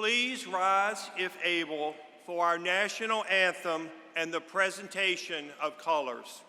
Please rise, if able, for our national anthem and the presentation of colors.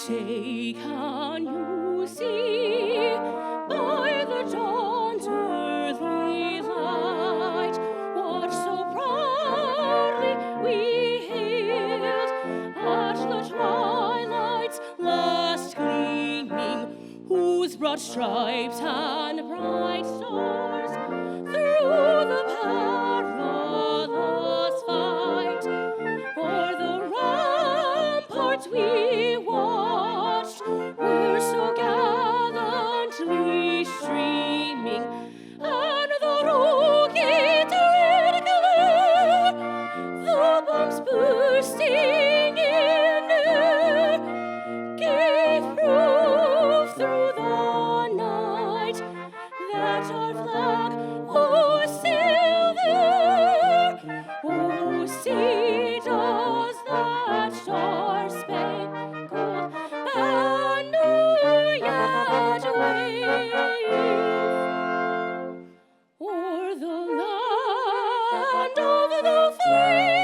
Say, can you see by the dawn's early light what so proudly we hailed at the twilight's last gleaming, whose broad stripes and bright stars through the perilous fight o'er the ramparts we watched were so gallantly streaming, and the rocket red glare, the bombs bursting in air, gave proof through the night that our flag was still there. Oh, see, does that star-spangled banner yet wave o'er the land of the free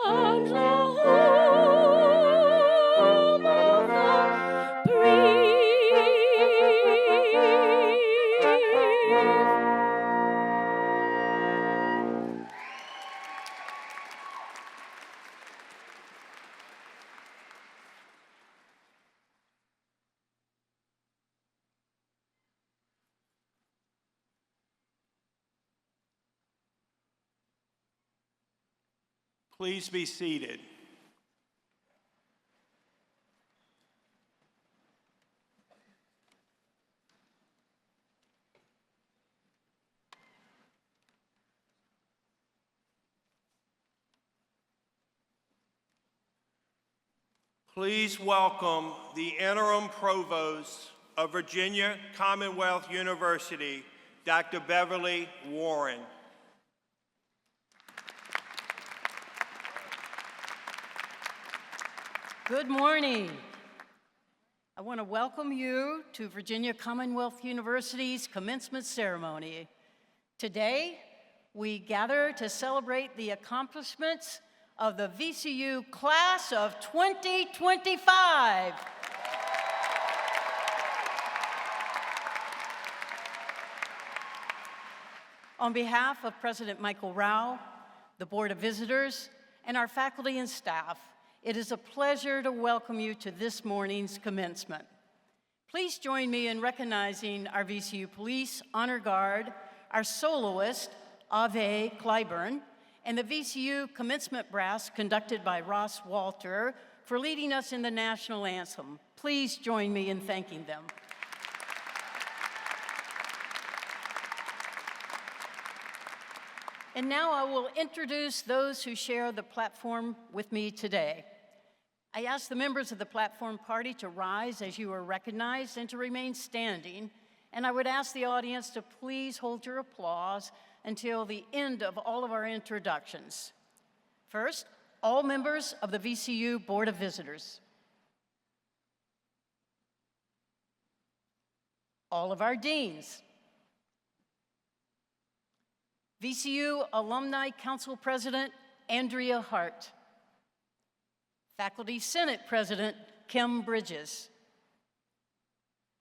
and the home of the brave? Please be seated. Please welcome the interim provost of Virginia Commonwealth University, Dr. Beverly Warren. Good morning. I want to welcome you to Virginia Commonwealth University's commencement ceremony. Today, we gather to celebrate the accomplishments of the VCU class of 2025. On behalf of President Michael Rao, the Board of Visitors, and our faculty and staff, it is a pleasure to welcome you to this morning's commencement. Please join me in recognizing our VCU Police Honor Guard, our soloist, Ave Clyburn, and the VCU Commencement Brass conducted by Ross Walter for leading us in the national anthem. Please join me in thanking them. And now I will introduce those who share the platform with me today. I ask the members of the platform party to rise as you are recognized and to remain standing. And I would ask the audience to please hold your applause until the end of all of our introductions. First, all members of the VCU Board of Visitors. All of our deans. VCU Alumni Council President Andrea Hart. Faculty Senate President Kim Bridges.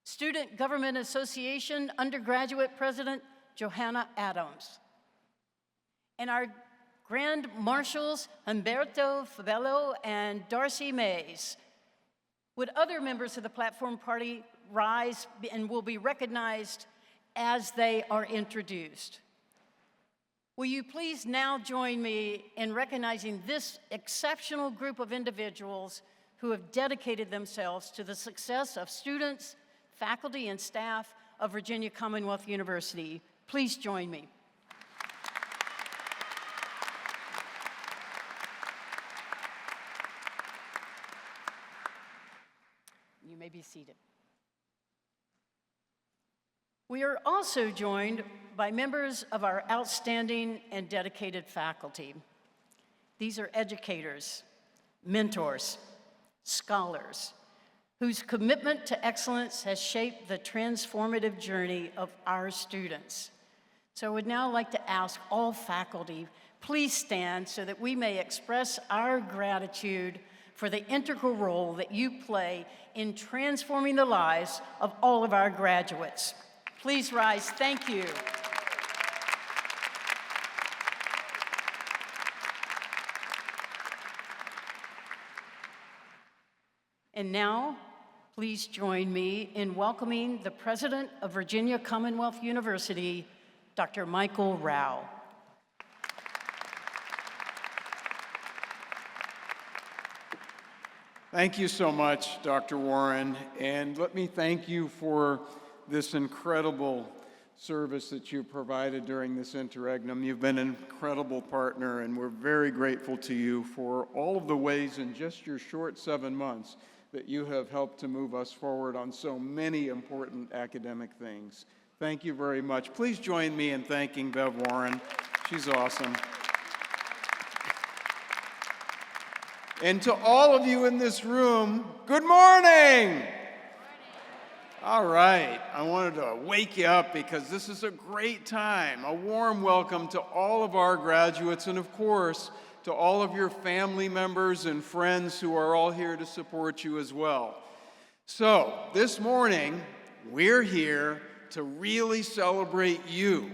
Student Government Association Undergraduate President Johanna Adams. And our Grand Marshals Humberto Fabello and Darcy Mays. Would other members of the platform party rise and will be recognized as they are introduced? Will you please now join me in recognizing this exceptional group of individuals who have dedicated themselves to the success of students, faculty, and staff of Virginia Commonwealth University. Please join me. You may be seated. We are also joined by members of our outstanding and dedicated faculty. These are educators, mentors, scholars, whose commitment to excellence has shaped the transformative journey of our students. So I would now like to ask all faculty, please stand so that we may express our gratitude for the integral role that you play in transforming the lives of all of our graduates. Please rise. Thank you. And now, please join me in welcoming the President of Virginia Commonwealth University, Dr. Michael Rao. Thank you so much, Dr. Warren, and let me thank you for this incredible service that you provided during this interregnum. You've been an incredible partner, and we're very grateful to you for all of the ways in just your short 7 months that you have helped to move us forward on so many important academic things. Thank you very much. Please join me in thanking Bev Warren. She's awesome. And to all of you in this room, good morning. All right, I wanted to wake you up because this is a great time. A warm welcome to all of our graduates and, of course, to all of your family members and friends who are all here to support you as well. So, this morning, we're here to really celebrate you.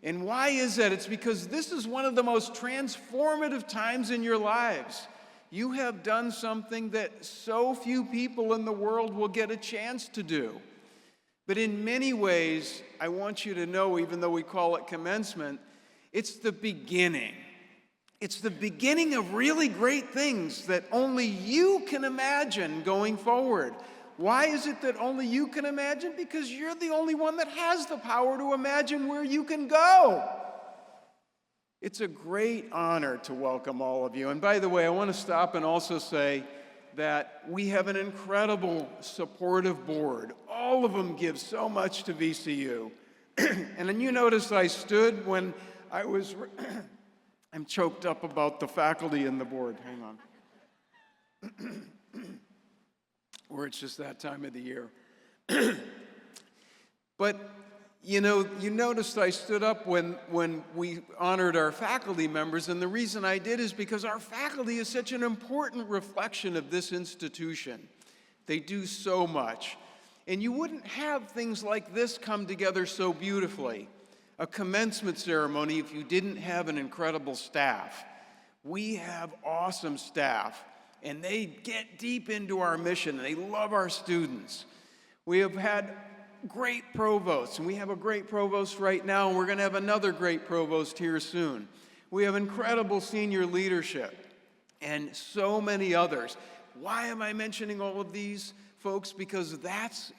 And why is that? It's because this is one of the most transformative times in your lives. You have done something that so few people in the world will get a chance to do. But in many ways, I want you to know, even though we call it commencement, it's the beginning. It's the beginning of really great things that only you can imagine going forward. Why is it that only you can imagine? Because you're the only one that has the power to imagine where you can go. It's a great honor to welcome all of you. And by the way, I want to stop and also say that we have an incredible supportive board. All of them give so much to VCU. And then you notice I stood when I was... I'm choked up about the faculty and the board. Hang on. Or it's just that time of the year. But, you know, you noticed I stood up when we honored our faculty members, and the reason I did is because our faculty is such an important reflection of this institution. They do so much. And you wouldn't have things like this come together so beautifully. A commencement ceremony if you didn't have an incredible staff. We have awesome staff, and they get deep into our mission, and they love our students. We have had great provosts, and we have a great provost right now, and we're going to have another great provost here soon. We have incredible senior leadership, and so many others. Why am I mentioning all of these folks? Because that's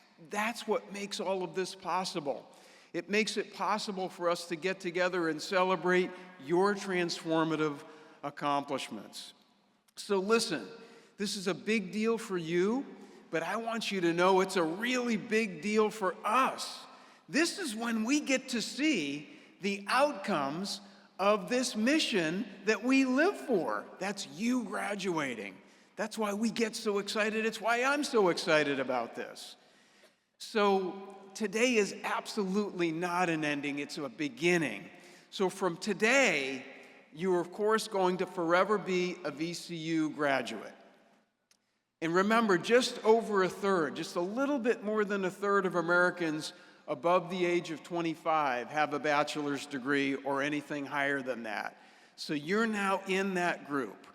what makes all of this possible. It makes it possible for us to get together and celebrate your transformative accomplishments. So listen, this is a big deal for you, but I want you to know it's a really big deal for us. This is when we get to see the outcomes of this mission that we live for. That's you graduating. That's why we get so excited. It's why I'm so excited about this. So today is absolutely not an ending, it's a beginning. So from today, you are of course going to forever be a VCU graduate. And remember, just over a third, just a little bit more than a third of Americans above the age of 25 have a bachelor's degree or anything higher than that. So you're now in that group.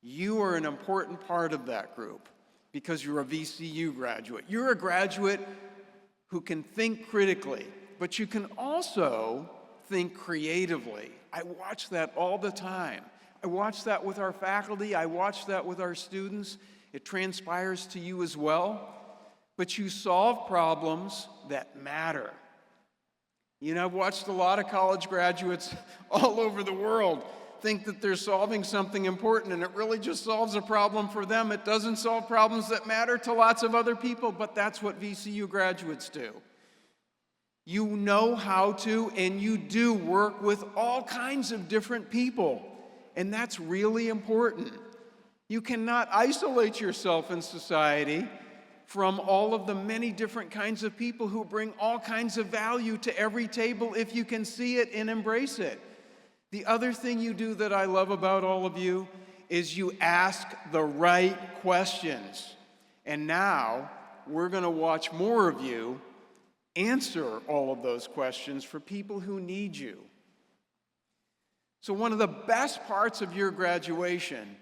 You are an important part of that group because you're a VCU graduate. You're a graduate who can think critically, but you can also think creatively. I watch that all the time. I watch that with our faculty. I watch that with our students. It transpires to you as well. But you solve problems that matter. You know, I've watched a lot of college graduates all over the world think that they're solving something important, and it really just solves a problem for them. It doesn't solve problems that matter to lots of other people, but that's what VCU graduates do. You know how to, and you do work with all kinds of different people, and that's really important. You cannot isolate yourself in society from all of the many different kinds of people who bring all kinds of value to every table if you can see it and embrace it. The other thing you do that I love about all of you is you ask the right questions. And now we're going to watch more of you answer all of those questions for people who need you. So one of the best parts of your graduation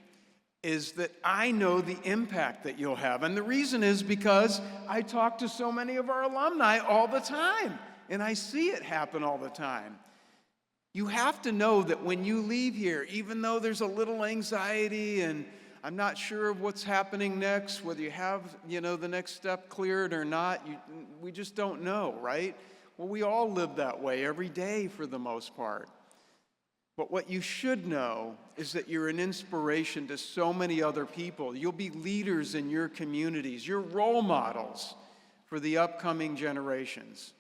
is that I know the impact that you'll have. And the reason is because I talk to so many of our alumni all the time, and I see it happen all the time. You have to know that when you leave here, even though there's a little anxiety and I'm not sure of what's happening next, whether you have, the next step cleared or not, we just don't know, right? Well, we all live that way every day for the most part. But what you should know is that you're an inspiration to so many other people. You'll be leaders in your communities. You're role models for the upcoming generations.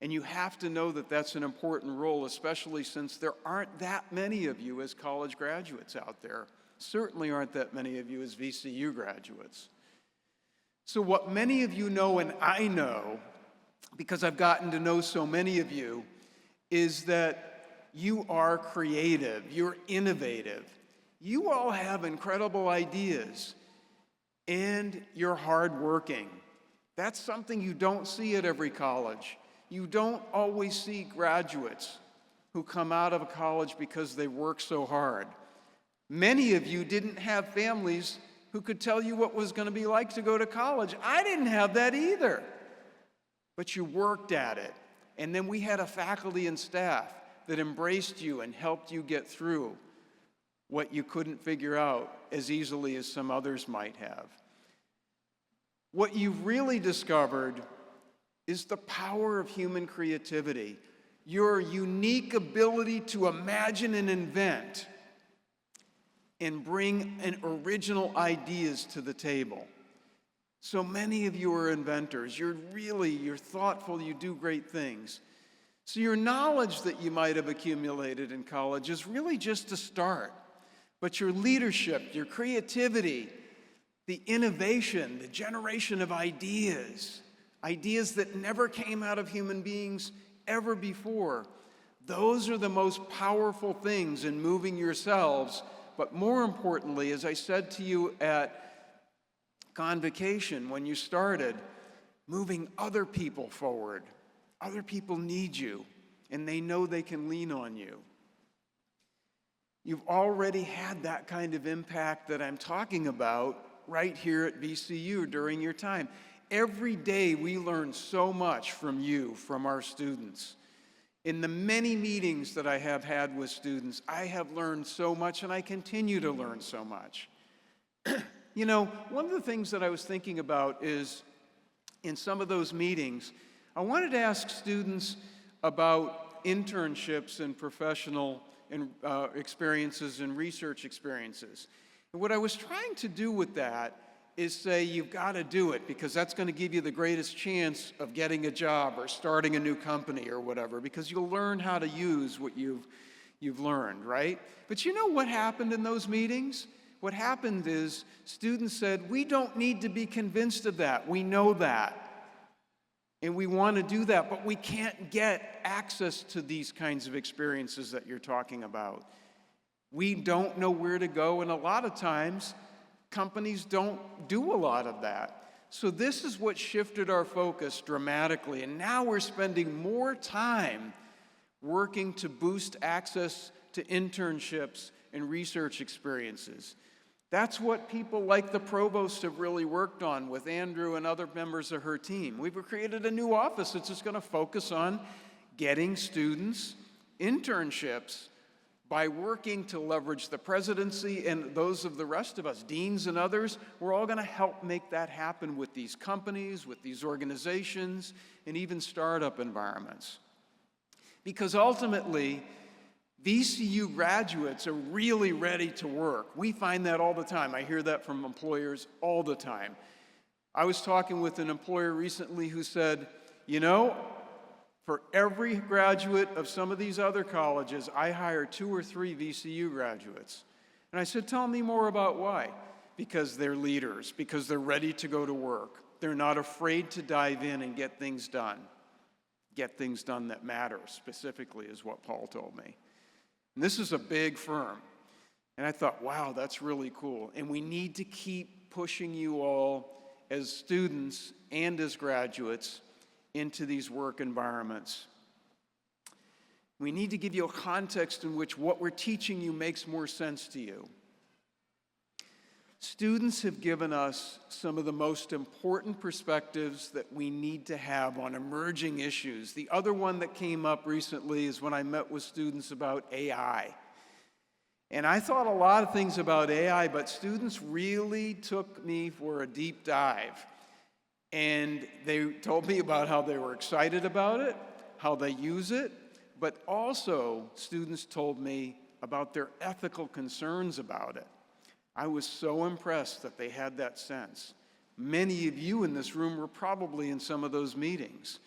And you have to know that that's an important role, especially since there aren't that many of you as college graduates out there. Certainly aren't that many of you as VCU graduates. So what many of you know and I know, because I've gotten to know so many of you, is that you are creative, you're innovative. You all have incredible ideas, and you're hardworking. That's something you don't see at every college. You don't always see graduates who come out of a college because they work so hard. Many of you didn't have families who could tell you what it was going to be like to go to college. I didn't have that either. But you worked at it. And then we had a faculty and staff that embraced you and helped you get through what you couldn't figure out as easily as some others might have. What you've really discovered is the power of human creativity, your unique ability to imagine and invent and bring original ideas to the table. So many of you are inventors. You're thoughtful, you do great things. So your knowledge that you might have accumulated in college is really just a start. But your leadership, your creativity, the innovation, the generation of ideas that never came out of human beings ever before, those are the most powerful things in moving yourselves. But more importantly, as I said to you at Convocation when you started, moving other people forward. Other people need you, and they know they can lean on you. You've already had that kind of impact that I'm talking about right here at VCU during your time. Every day we learn so much from you, from our students. In the many meetings that I have had with students, I have learned so much, and I continue to learn so much. One of the things that I was thinking about is, in some of those meetings, I wanted to ask students about internships and professional experiences and research experiences. And what I was trying to do with that is say, you've got to do it because that's going to give you the greatest chance of getting a job or starting a new company or whatever, because you'll learn how to use what you've learned, right? But you know what happened in those meetings? What happened is students said, we don't need to be convinced of that. We know that. And we want to do that, but we can't get access to these kinds of experiences that you're talking about. We don't know where to go, and a lot of times, companies don't do a lot of that. So this is what shifted our focus dramatically, and now we're spending more time working to boost access to internships and research experiences. That's what people like the provost have really worked on with Andrew and other members of her team. We've created a new office that's just going to focus on getting students internships by working to leverage the presidency and those of the rest of us, deans and others. We're all going to help make that happen with these companies, with these organizations, and even startup environments. Because ultimately, VCU graduates are really ready to work. We find that all the time. I hear that from employers all the time. I was talking with an employer recently who said, for every graduate of some of these other colleges, I hire 2 or 3 VCU graduates. And I said, tell me more about why. Because they're leaders, because they're ready to go to work. They're not afraid to dive in and get things done. Get things done that matter, specifically, is what Paul told me. And this is a big firm. And I thought, wow, that's really cool. And we need to keep pushing you all as students and as graduates into these work environments. We need to give you a context in which what we're teaching you makes more sense to you. Students have given us some of the most important perspectives that we need to have on emerging issues. The other one that came up recently is when I met with students about AI. And I thought a lot of things about AI, but students really took me for a deep dive. And they told me about how they were excited about it, how they use it, but also students told me about their ethical concerns about it. I was so impressed that they had that sense. Many of you in this room were probably in some of those meetings.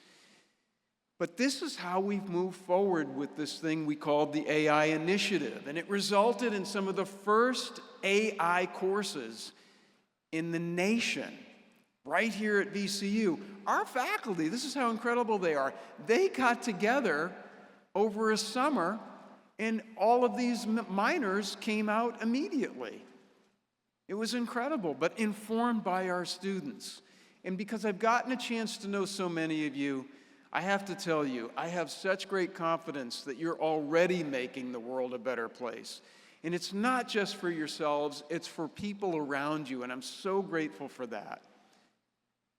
But this is how we've moved forward with this thing we called the AI Initiative, and it resulted in some of the first AI courses in the nation, right here at VCU. Our faculty, this is how incredible they are, they got together over a summer, and all of these minors came out immediately. It was incredible, but informed by our students. And because I've gotten a chance to know so many of you, I have to tell you, I have such great confidence that you're already making the world a better place. And it's not just for yourselves, it's for people around you, and I'm so grateful for that.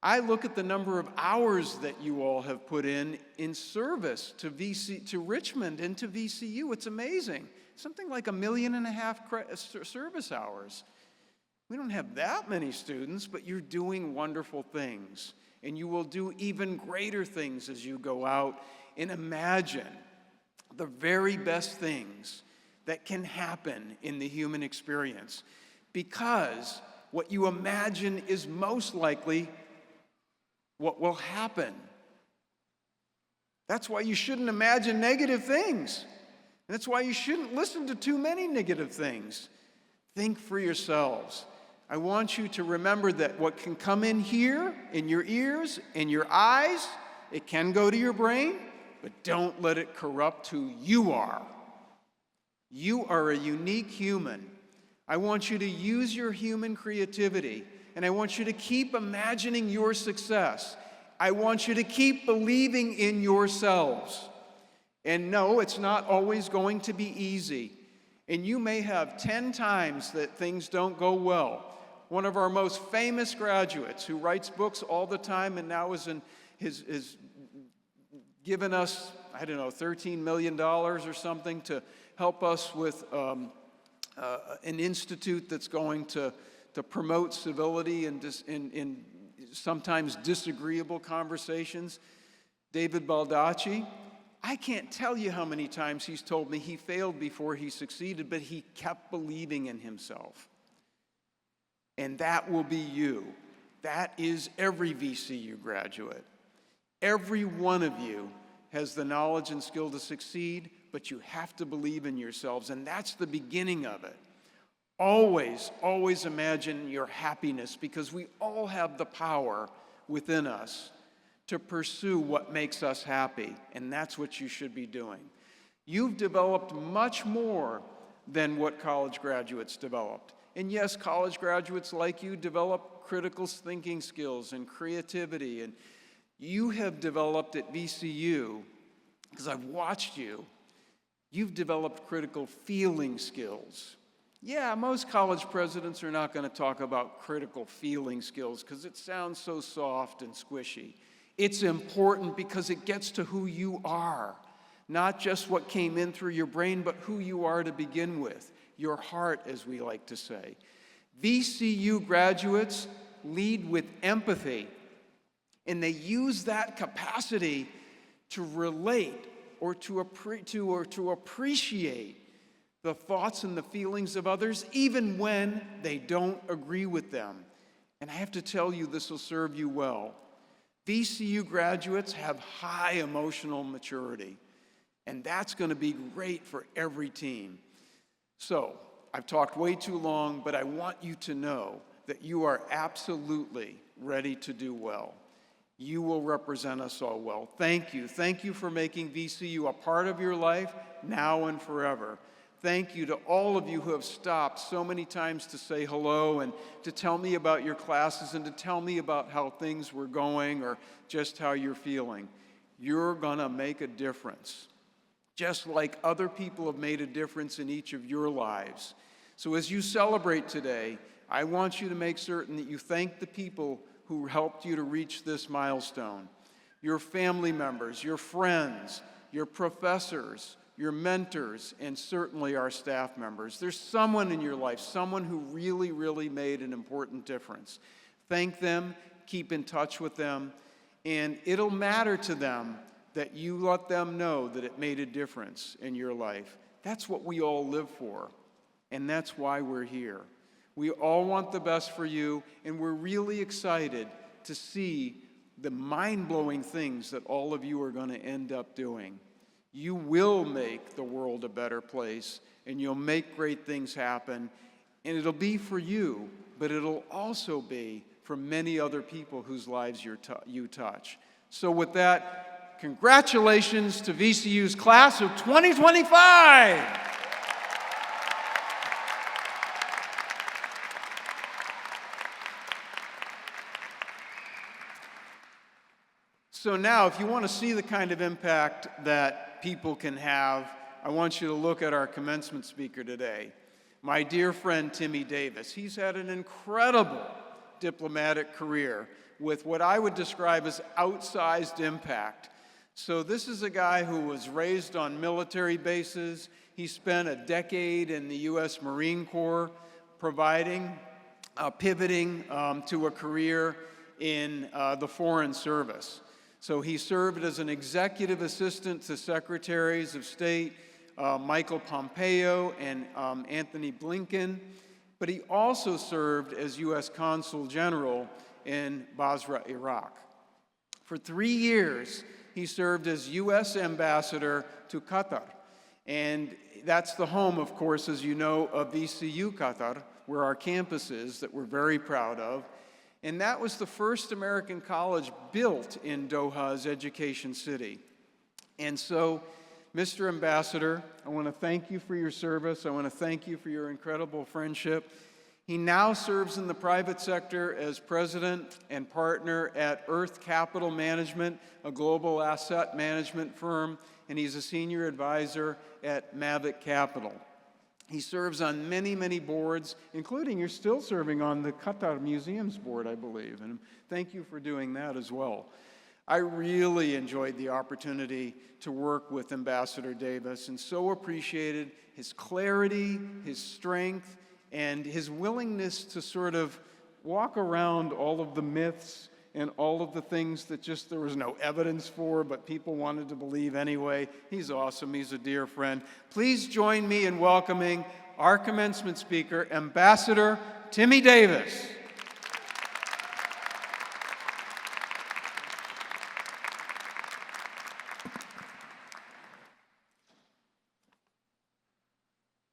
I look at the number of hours that you all have put in service to Richmond and to VCU. It's amazing. Something like 1.5 million service hours. We don't have that many students, but you're doing wonderful things. And you will do even greater things as you go out and imagine the very best things that can happen in the human experience. Because what you imagine is most likely what will happen. That's why you shouldn't imagine negative things. And that's why you shouldn't listen to too many negative things. Think for yourselves. I want you to remember that what can come in here, in your ears, in your eyes, it can go to your brain, but don't let it corrupt who you are. You are a unique human. I want you to use your human creativity, and I want you to keep imagining your success. I want you to keep believing in yourselves. And no, it's not always going to be easy. And you may have 10 times that things don't go well. One of our most famous graduates who writes books all the time and now is given us, I don't know, $13 million or something to help us with an institute that's going to promote civility in sometimes disagreeable conversations. David Baldacci, I can't tell you how many times he's told me he failed before he succeeded, but he kept believing in himself. And that will be you. That is every VCU graduate. Every one of you has the knowledge and skill to succeed, but you have to believe in yourselves, and that's the beginning of it. Always, always imagine your happiness, because we all have the power within us to pursue what makes us happy, and that's what you should be doing. You've developed much more than what college graduates developed. And yes, college graduates like you develop critical thinking skills and creativity, and you have developed at VCU, because I've watched you, you've developed critical feeling skills. Yeah, most college presidents are not going to talk about critical feeling skills because it sounds so soft and squishy. It's important because it gets to who you are, not just what came in through your brain, but who you are to begin with. Your heart, as we like to say. VCU graduates lead with empathy, and they use that capacity to relate or to appreciate the thoughts and the feelings of others, even when they don't agree with them. And I have to tell you, this will serve you well. VCU graduates have high emotional maturity, and that's going to be great for every team. So, I've talked way too long, but I want you to know that you are absolutely ready to do well. You will represent us all well. Thank you. Thank you for making VCU a part of your life now and forever. Thank you to all of you who have stopped so many times to say hello and to tell me about your classes and to tell me about how things were going or just how you're feeling. You're gonna make a difference, just like other people have made a difference in each of your lives. So as you celebrate today, I want you to make certain that you thank the people who helped you to reach this milestone. Your family members, your friends, your professors, your mentors, and certainly our staff members. There's someone in your life, someone who really, really made an important difference. Thank them, keep in touch with them, and it'll matter to them that you let them know that it made a difference in your life. That's what we all live for, and that's why we're here. We all want the best for you, and we're really excited to see the mind-blowing things that all of you are going to end up doing. You will make the world a better place, and you'll make great things happen, and it'll be for you, but it'll also be for many other people whose lives you touch. So with that, congratulations to VCU's class of 2025! So now, if you want to see the kind of impact that people can have, I want you to look at our commencement speaker today, my dear friend Timmy Davis. He's had an incredible diplomatic career with what I would describe as outsized impact. So this is a guy who was raised on military bases. He spent a decade in the U.S. Marine Corps, pivoting to a career in the Foreign Service. So he served as an executive assistant to Secretaries of State Michael Pompeo and Anthony Blinken, but he also served as U.S. Consul General in Basra, Iraq. For 3 years, he served as U.S. Ambassador to Qatar, and that's the home, of course, as you know, of VCU Qatar, where our campus is, that we're very proud of. And that was the first American college built in Doha's education city. And so, Mr. Ambassador, I want to thank you for your service. I want to thank you for your incredible friendship. He now serves in the private sector as president and partner at Earth Capital Management, a global asset management firm, and he's a senior advisor at Mavic Capital. He serves on many, many boards, including you're still serving on the Qatar Museums Board, I believe, and thank you for doing that as well. I really enjoyed the opportunity to work with Ambassador Davis and so appreciated his clarity, his strength, and his willingness to sort of walk around all of the myths and all of the things that just there was no evidence for, but people wanted to believe anyway. He's awesome. He's a dear friend. Please join me in welcoming our commencement speaker, Ambassador Timmy Davis.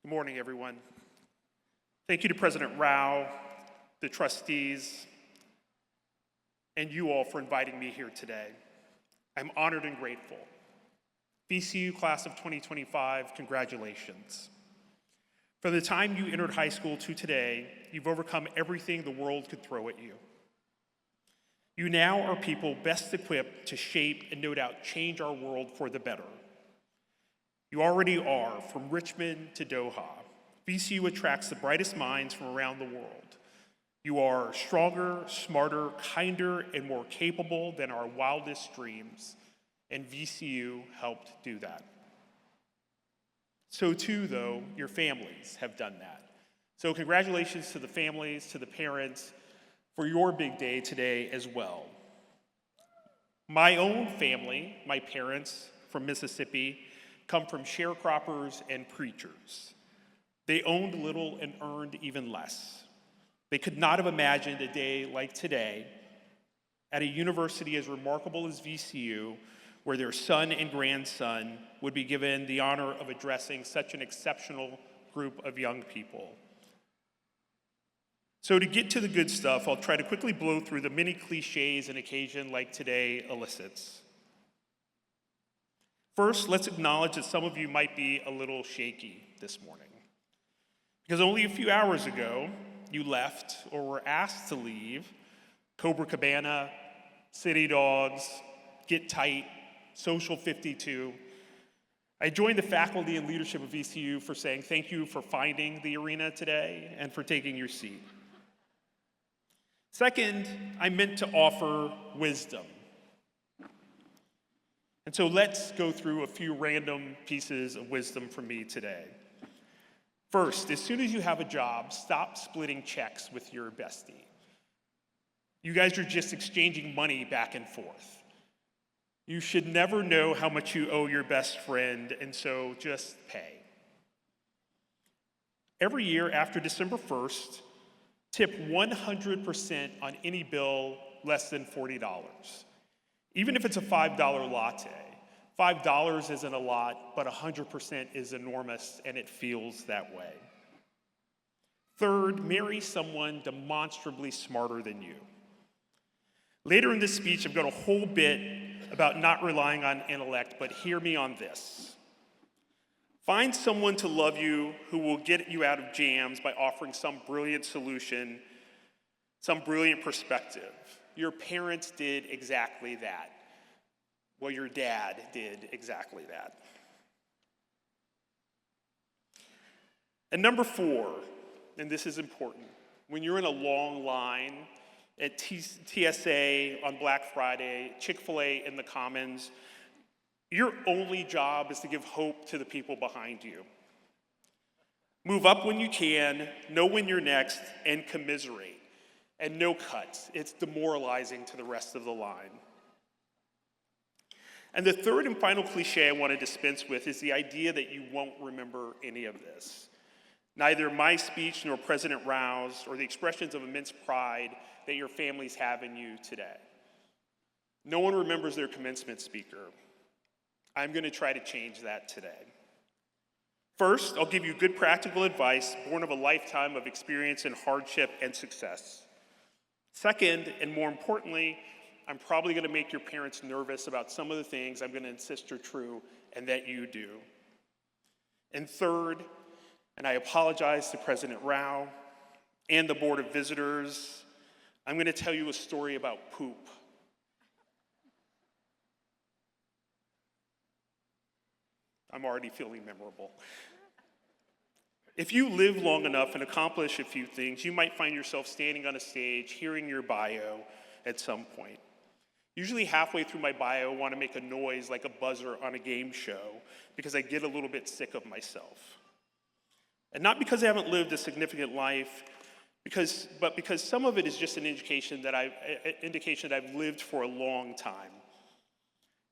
Good morning, everyone. Thank you to President Rao, the trustees, and you all for inviting me here today. I'm honored and grateful. VCU Class of 2025, congratulations. From the time you entered high school to today, you've overcome everything the world could throw at you. You now are people best equipped to shape and no doubt change our world for the better. You already are, from Richmond to Doha. VCU attracts the brightest minds from around the world. You are stronger, smarter, kinder, and more capable than our wildest dreams, and VCU helped do that. So too, though, your families have done that. So congratulations to the families, to the parents, for your big day today as well. My own family, my parents from Mississippi, come from sharecroppers and preachers. They owned little and earned even less. They could not have imagined a day like today at a university as remarkable as VCU, where their son and grandson would be given the honor of addressing such an exceptional group of young people. So to get to the good stuff, I'll try to quickly blow through the many cliches an occasion like today elicits. First, let's acknowledge that some of you might be a little shaky this morning. Because only a few hours ago, you left or were asked to leave Cobra Cabana, City Dogs, Get Tight, Social 52. I joined the faculty and leadership of VCU for saying thank you for finding the arena today and for taking your seat. Second, I meant to offer wisdom. And so let's go through a few random pieces of wisdom from me today. First, as soon as you have a job, stop splitting checks with your bestie. You guys are just exchanging money back and forth. You should never know how much you owe your best friend, and so just pay. Every year after December 1st, tip 100% on any bill less than $40. Even if it's a $5 latte. $5 isn't a lot, but 100% is enormous, and it feels that way. Third, marry someone demonstrably smarter than you. Later in this speech, I've got a whole bit about not relying on intellect, but hear me on this. Find someone to love you who will get you out of jams by offering some brilliant solution, some brilliant perspective. Your parents did exactly that. Well, your dad did exactly that. And number 4, and this is important, when you're in a long line at TSA on Black Friday, Chick-fil-A in the Commons, your only job is to give hope to the people behind you. Move up when you can, know when you're next, and commiserate. And no cuts. It's demoralizing to the rest of the line. And the third and final cliche I want to dispense with is the idea that you won't remember any of this. Neither my speech nor President Rao's or the expressions of immense pride that your families have in you today. No one remembers their commencement speaker. I'm going to try to change that today. First, I'll give you good practical advice born of a lifetime of experience in hardship and success. Second, and more importantly, I'm probably going to make your parents nervous about some of the things I'm going to insist are true and that you do. And third, and I apologize to President Rao and the Board of Visitors, I'm going to tell you a story about poop. I'm already feeling memorable. If you live long enough and accomplish a few things, you might find yourself standing on a stage, hearing your bio at some point. Usually halfway through my bio, I want to make a noise like a buzzer on a game show because I get a little bit sick of myself. And not because I haven't lived a significant life, but because some of it is just an indication that I've lived for a long time.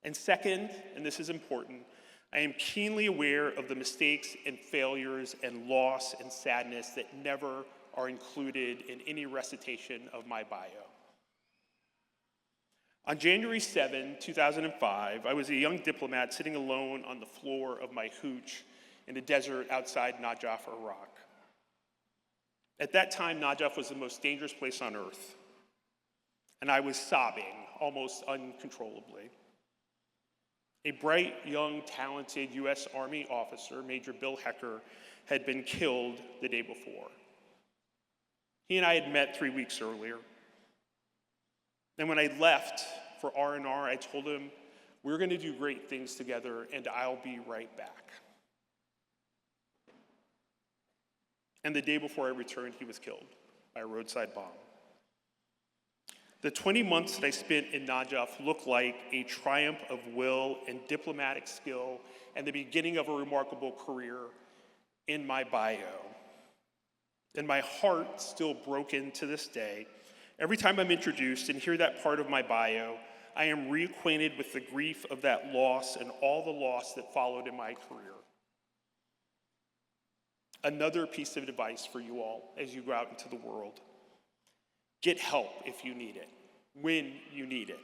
And second, and this is important, I am keenly aware of the mistakes and failures and loss and sadness that never are included in any recitation of my bio. On January 7, 2005, I was a young diplomat sitting alone on the floor of my hooch in the desert outside Najaf, Iraq. At that time, Najaf was the most dangerous place on earth, and I was sobbing almost uncontrollably. A bright, young, talented U.S. Army officer, Major Bill Hecker, had been killed the day before. He and I had met 3 weeks earlier. And when I left for R&R, I told him, we're going to do great things together, and I'll be right back. And the day before I returned, he was killed by a roadside bomb. The 20 months that I spent in Najaf looked like a triumph of will and diplomatic skill and the beginning of a remarkable career in my bio. And my heart still broken to this day. Every time I'm introduced and hear that part of my bio, I am reacquainted with the grief of that loss and all the loss that followed in my career. Another piece of advice for you all as you go out into the world. Get help if you need it, when you need it.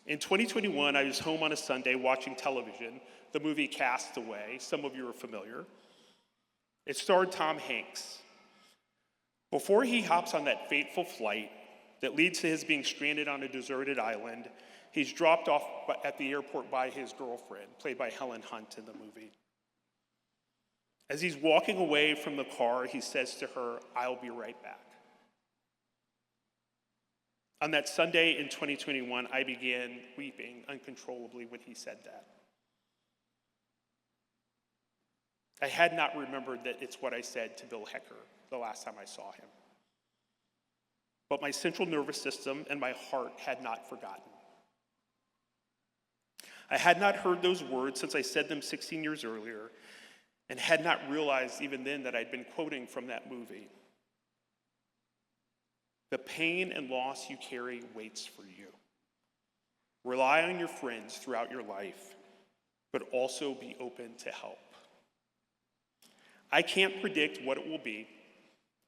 In 2021, I was home on a Sunday watching television, the movie Castaway. Some of you are familiar. It starred Tom Hanks. Before he hops on that fateful flight that leads to his being stranded on a deserted island, He's dropped off at the airport by his girlfriend, played by Helen Hunt in the movie. As he's walking away from the car, he says to her, "I'll be right back." On that Sunday in 2021, I began weeping uncontrollably when he said that. I had not remembered that it's what I said to Bill Hecker the last time I saw him. But my central nervous system and my heart had not forgotten. I had not heard those words since I said them 16 years earlier, and had not realized even then that I'd been quoting from that movie. The pain and loss you carry waits for you. Rely on your friends throughout your life, but also be open to help. I can't predict what it will be,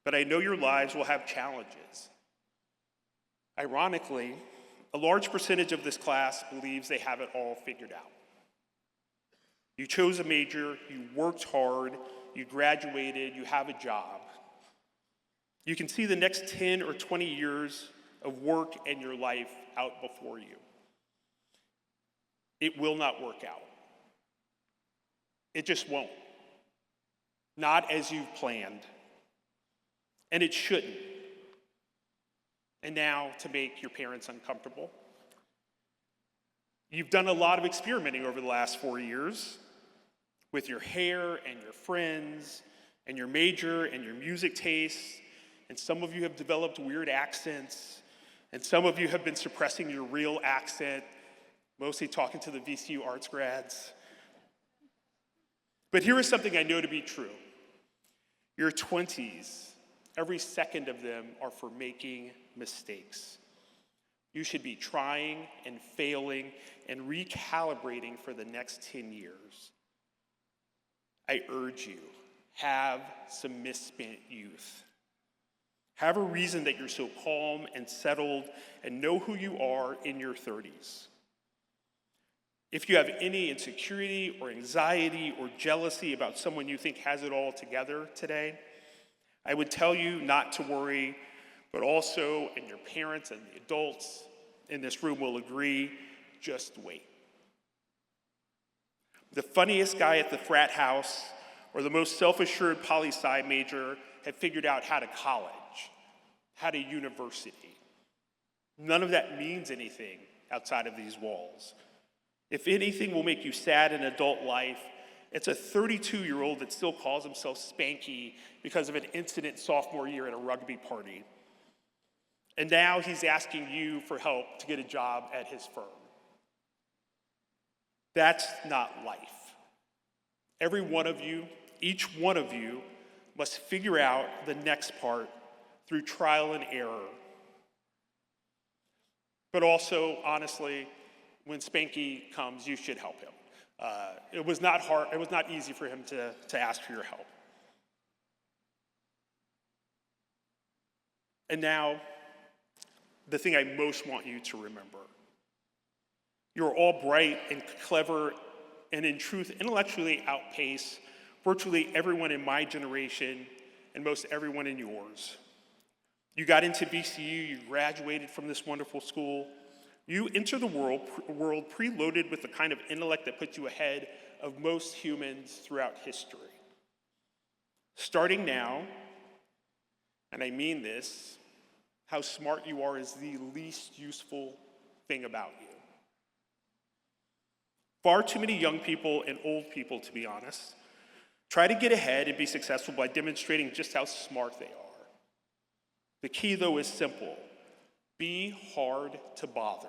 but I know your lives will have challenges. Ironically, a large percentage of this class believes they have it all figured out. You chose a major, you worked hard, you graduated, you have a job. You can see the next 10 or 20 years of work and your life out before you. It will not work out. It just won't. Not as you've planned. And it shouldn't. And now, to make your parents uncomfortable, you've done a lot of experimenting over the last 4 years with your hair and your friends and your major and your music tastes, and some of you have developed weird accents, and some of you have been suppressing your real accent, mostly talking to the VCU arts grads. But here is something I know to be true. Your 20s, every second of them are for making mistakes. You should be trying and failing and recalibrating for the next 10 years. I urge you, have some misspent youth. Have a reason that you're so calm and settled and know who you are in your 30s. If you have any insecurity or anxiety or jealousy about someone you think has it all together today, I would tell you not to worry, but also, and your parents and the adults in this room will agree, just wait. The funniest guy at the frat house or the most self-assured poli-sci major have figured out how to college, how to university. None of that means anything outside of these walls. If anything will make you sad in adult life, it's a 32-year-old that still calls himself Spanky because of an incident sophomore year at a rugby party. And now he's asking you for help to get a job at his firm. That's not life. Every one of you, each one of you, must figure out the next part through trial and error. But also, honestly, when Spanky comes, you should help him. It was not hard. It was not easy for him to ask for your help. And now, the thing I most want you to remember. You're all bright and clever, and in truth, intellectually outpace virtually everyone in my generation and most everyone in yours. You got into VCU, you graduated from this wonderful school. You enter the world preloaded with the kind of intellect that puts you ahead of most humans throughout history. Starting now, and I mean this, how smart you are is the least useful thing about you. Far too many young people and old people, to be honest, try to get ahead and be successful by demonstrating just how smart they are. The key, though, is simple. Be hard to bother.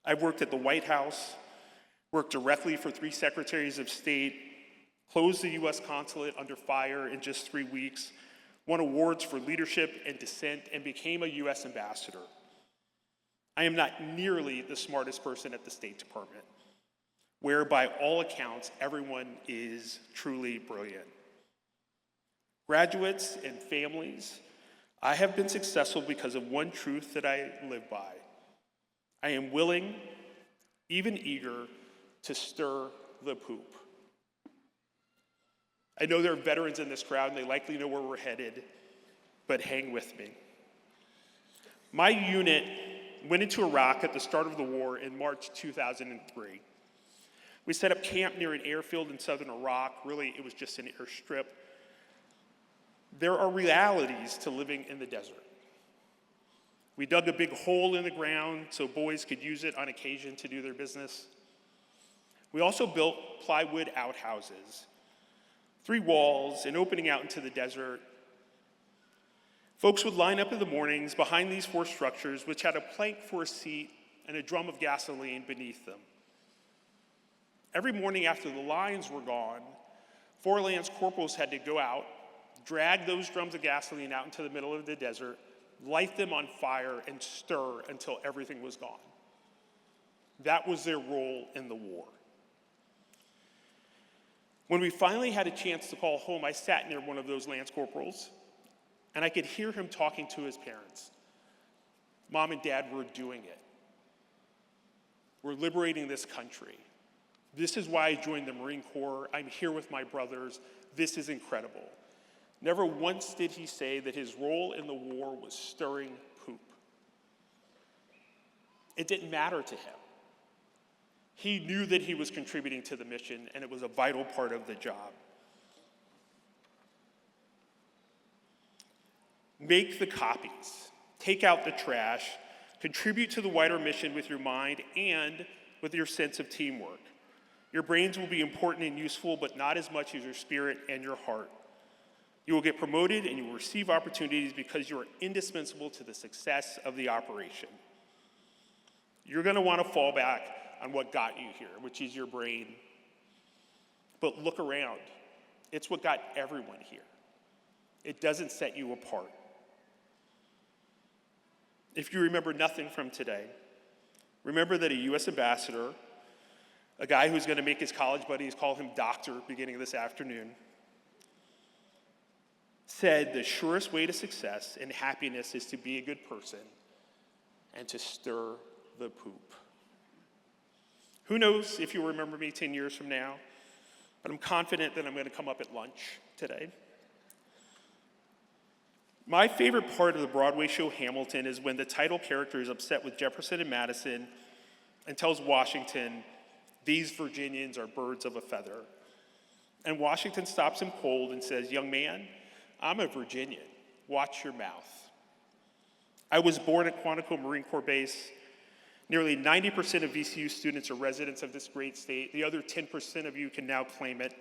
I've worked at the White House, worked directly for 3 secretaries of state, closed the U.S. consulate under fire in just 3 weeks, won awards for leadership and dissent, and became a U.S. ambassador. I am not nearly the smartest person at the State Department, where by all accounts, everyone is truly brilliant. Graduates and families, I have been successful because of one truth that I live by. I am willing, even eager, to stir the poop. I know there are veterans in this crowd, and they likely know where we're headed, but hang with me. My unit went into Iraq at the start of the war in March 2003. We set up camp near an airfield in southern Iraq. Really, it was just an airstrip. There are realities to living in the desert. We dug a big hole in the ground so boys could use it on occasion to do their business. We also built plywood outhouses, 3 walls, an opening out into the desert. Folks would line up in the mornings behind these 4 structures, which had a plank for a seat and a drum of gasoline beneath them. Every morning after the lines were gone, 4 lance corporals had to go out, drag those drums of gasoline out into the middle of the desert, light them on fire, and stir until everything was gone. That was their role in the war. When we finally had a chance to call home, I sat near one of those lance corporals, and I could hear him talking to his parents. Mom and Dad, we're doing it. We're liberating this country. This is why I joined the Marine Corps. I'm here with my brothers. This is incredible. Never once did he say that his role in the war was stirring poop. It didn't matter to him. He knew that he was contributing to the mission, and it was a vital part of the job. Make the copies, take out the trash, contribute to the wider mission with your mind and with your sense of teamwork. Your brains will be important and useful, but not as much as your spirit and your heart. You will get promoted and you will receive opportunities because you are indispensable to the success of the operation. You're going to want to fall back on what got you here, which is your brain. But look around. It's what got everyone here. It doesn't set you apart. If you remember nothing from today, remember that a U.S. ambassador, a guy who's going to make his college buddies call him doctor beginning this afternoon, said the surest way to success and happiness is to be a good person and to stir the poop. Who knows if you'll remember me 10 years from now, but I'm confident that I'm going to come up at lunch today. My favorite part of the Broadway show Hamilton is when the title character is upset with Jefferson and Madison and tells Washington, "These Virginians are birds of a feather." And Washington stops him cold and says, "Young man, I'm a Virginian. Watch your mouth." I was born at Quantico Marine Corps Base. Nearly 90% of VCU students are residents of this great state. The other 10% of you can now claim it.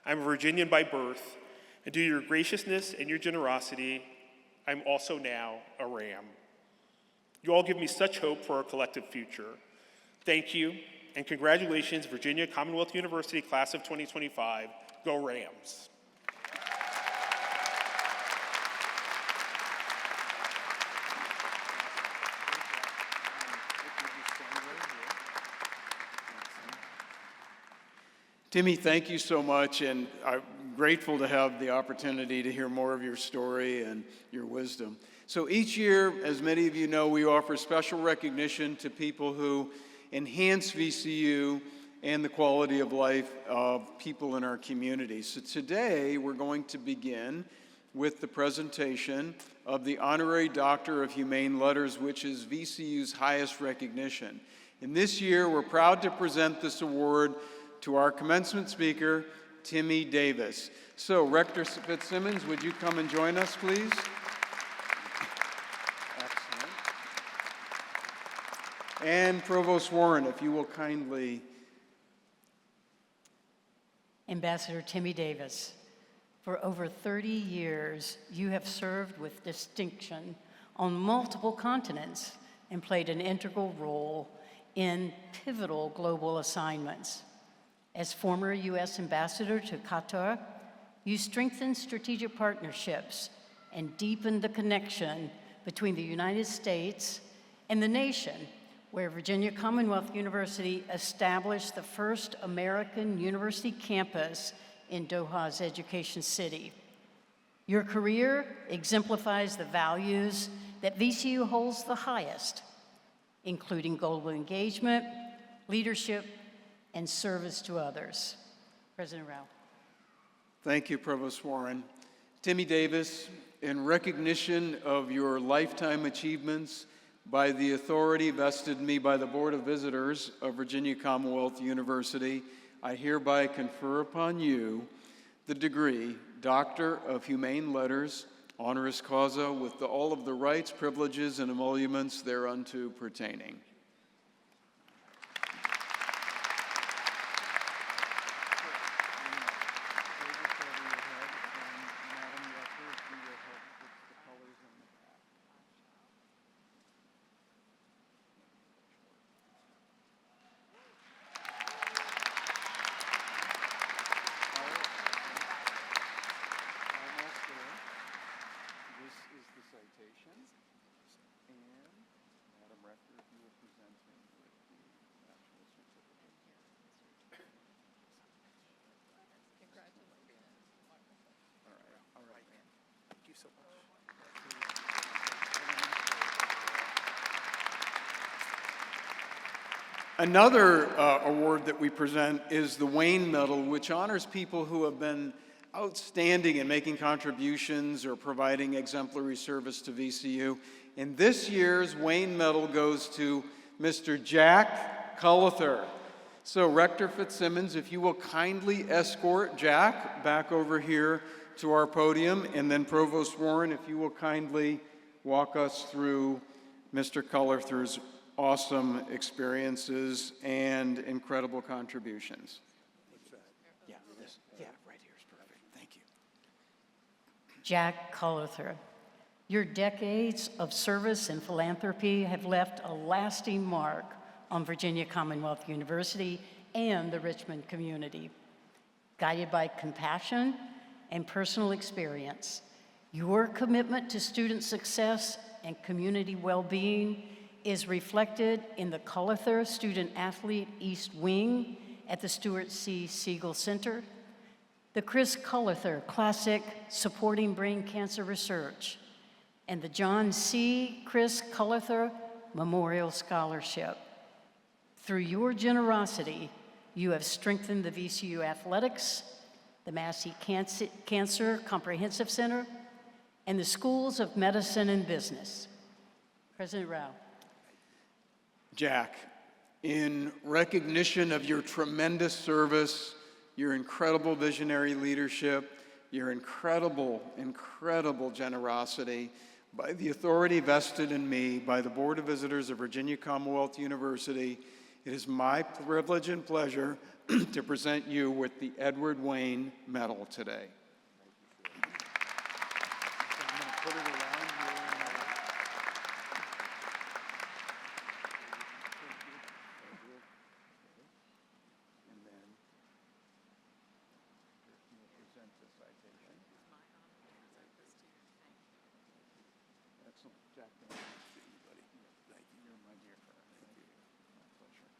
I'm a Virginian by birth, and due to your graciousness and your generosity, I'm also now a Ram. You all give me such hope for our collective future. Thank you, and congratulations, Virginia Commonwealth University Class of 2025. Go Rams. Timmy, thank you so much, and I'm grateful to have the opportunity to hear more of your story and your wisdom. So each year, as many of you know, we offer special recognition to people who enhance VCU and the quality of life of people in our community. So today, we're going to begin with the presentation of the Honorary Doctor of Humane Letters, which is VCU's highest recognition. And this year, we're proud to present this award to our commencement speaker, Timmy Davis. So, Rector Fitzsimmons, would you come and join us, please? Excellent. And Provost Warren, if you will kindly. Ambassador Timmy Davis, for over 30 years, you have served with distinction on multiple continents and played an integral role in pivotal global assignments. As former U.S. ambassador to Qatar, you strengthened strategic partnerships and deepened the connection between the United States and the nation, where Virginia Commonwealth University established the first American university campus in Doha's Education City. Your career exemplifies the values that VCU holds the highest, including global engagement, leadership, and service to others. President Rao. Thank you, Provost Warren. Timmy Davis, in recognition of your lifetime achievements, by the authority vested in me by the Board of Visitors of Virginia Commonwealth University, I hereby confer upon you the degree Doctor of Humane Letters, honoris causa, with all of the rights, privileges, and emoluments thereunto pertaining. Another award that we present is the Wayne Medal, which honors people who have been outstanding in making contributions or providing exemplary service to VCU. And this year's Wayne Medal goes to Mr. Jack Cullither. So Rector Fitzsimmons, if you will kindly escort Jack back over here to our podium, and then Provost Warren, if you will kindly walk us through Mr. Cullither's awesome experiences and incredible contributions. Yeah, right here is perfect. Thank you. Jack Cullither, your decades of service and philanthropy have left a lasting mark on Virginia Commonwealth University and the Richmond community. Guided by compassion and personal experience, your commitment to student success and community well-being is reflected in the Cullither Student Athlete East Wing at the Stuart C. Siegel Center, the Chris Cullither Classic Supporting Brain Cancer Research, and the John C. Chris Cullither Memorial Scholarship. Through your generosity, you have strengthened the VCU athletics, the Massey Cancer Comprehensive Center, and the schools of medicine and business. President Rao. Jack, in recognition of your tremendous service, your incredible visionary leadership, your incredible generosity, by the authority vested in me by the Board of Visitors of Virginia Commonwealth University, it is my privilege and pleasure to present you with the Edward Wayne Medal today. I'm going to put it around here. And then you'll present the citation. Excellent. Jack, thank you, buddy. Thank you. You're my dear friend. Thank you. My pleasure.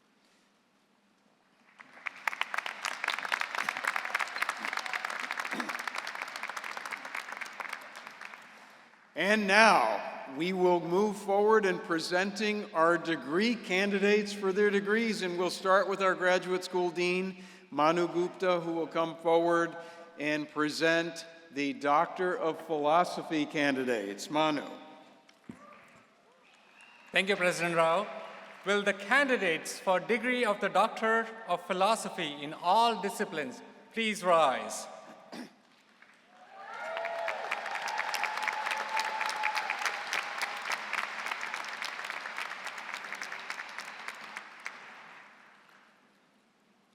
And now, we will move forward in presenting our degree candidates for their degrees, and we'll start with our graduate school dean, Manu Gupta, who will come forward and present the Doctor of Philosophy candidates. Manu. Thank you, President Rao. Will the candidates for degree of the Doctor of Philosophy in all disciplines please rise?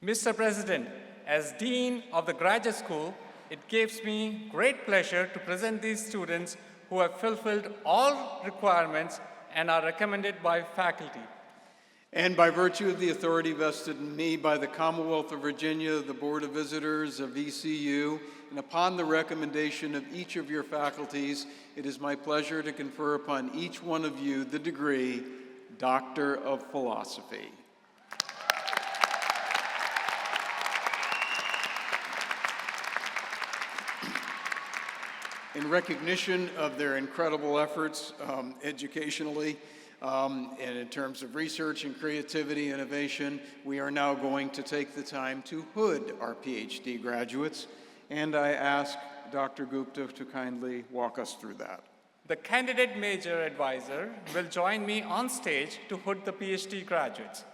Mr. President, as Dean of the Graduate School, it gives me great pleasure to present these students who have fulfilled all requirements and are recommended by faculty. And by virtue of the authority vested in me by the Commonwealth of Virginia, the Board of Visitors of VCU, and upon the recommendation of each of your faculties, it is my pleasure to confer upon each one of you the degree Doctor of Philosophy. In recognition of their incredible efforts educationally and in terms of research and creativity, innovation, we are now going to take the time to hood our PhD graduates, and I ask Dr. Gupta to kindly walk us through that. The candidate major advisor will join me on stage to hood the PhD graduates.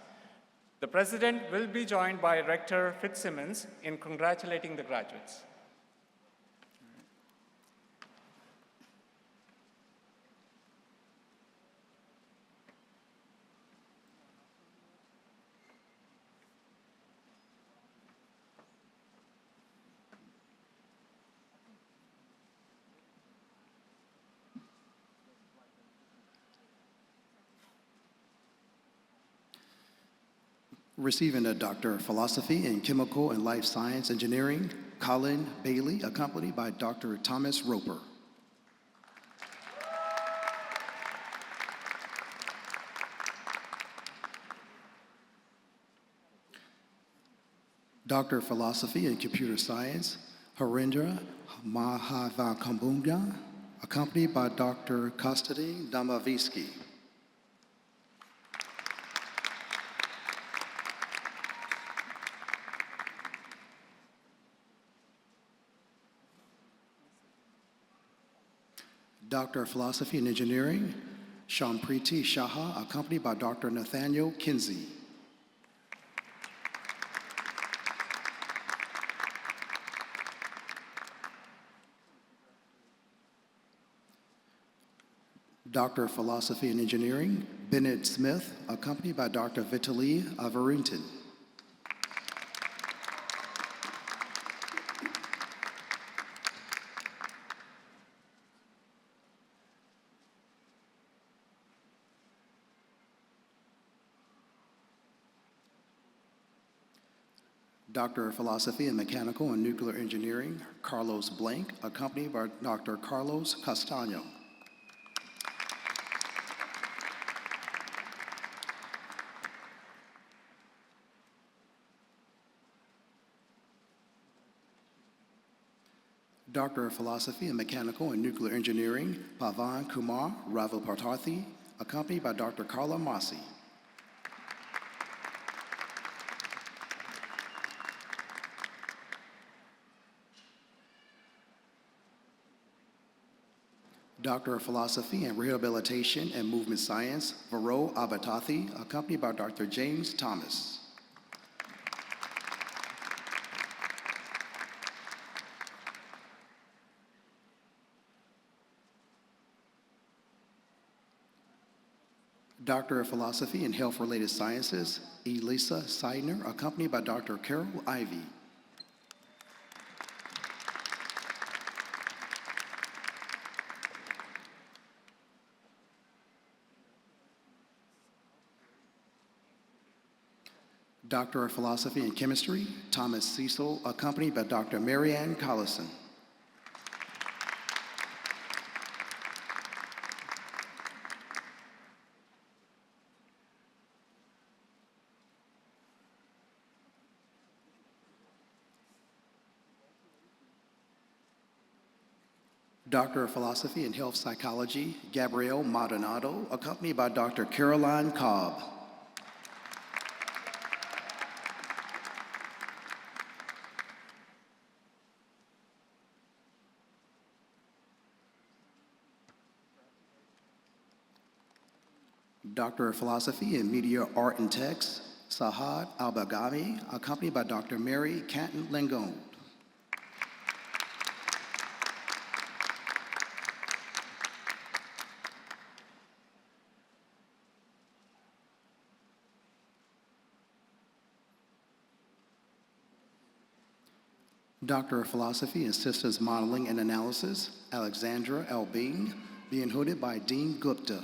The president will be joined by Rector Fitzsimmons in congratulating the graduates. Receiving a Doctor of Philosophy in Chemical and Life Science Engineering, Colin Bailey, accompanied by Dr. Thomas Roper. Doctor of Philosophy in Computer Science, Harendra Mahavakambunga, accompanied by Dr. Konstantin Domovisky. Doctor of Philosophy and Engineering, Shampriti Shaha, accompanied by Dr. Nathaniel Kinsey. Doctor of Philosophy and Engineering, Bennett Smith, accompanied by Dr. Vitaly Avarintin. Doctor of Philosophy in Mechanical and Nuclear Engineering, Carlos Blank, accompanied by Dr. Carlos Castaño. Doctor of Philosophy in Mechanical and Nuclear Engineering, Pavan Kumar Ravaparthathi, accompanied by Dr. Carla Masi. Doctor of Philosophy in Rehabilitation and Movement Science, Vero Abatathi, accompanied by Dr. James Thomas. Doctor of Philosophy in Health-Related Sciences, Elisa Seidner, accompanied by Dr. Carol Ivy. Doctor of Philosophy in Chemistry, Thomas Cecil, accompanied by Dr. Marianne Collison. Doctor of Philosophy in Health Psychology, Gabrielle Maldonado, accompanied by Dr. Caroline Cobb. Doctor of Philosophy in Media, Art, and Text, Sahad Al-Bagami, accompanied by Dr. Mary Canton Langone. Doctor of Philosophy in Systems Modeling and Analysis, Alexandra Albing, being hooded by Dean Gupta.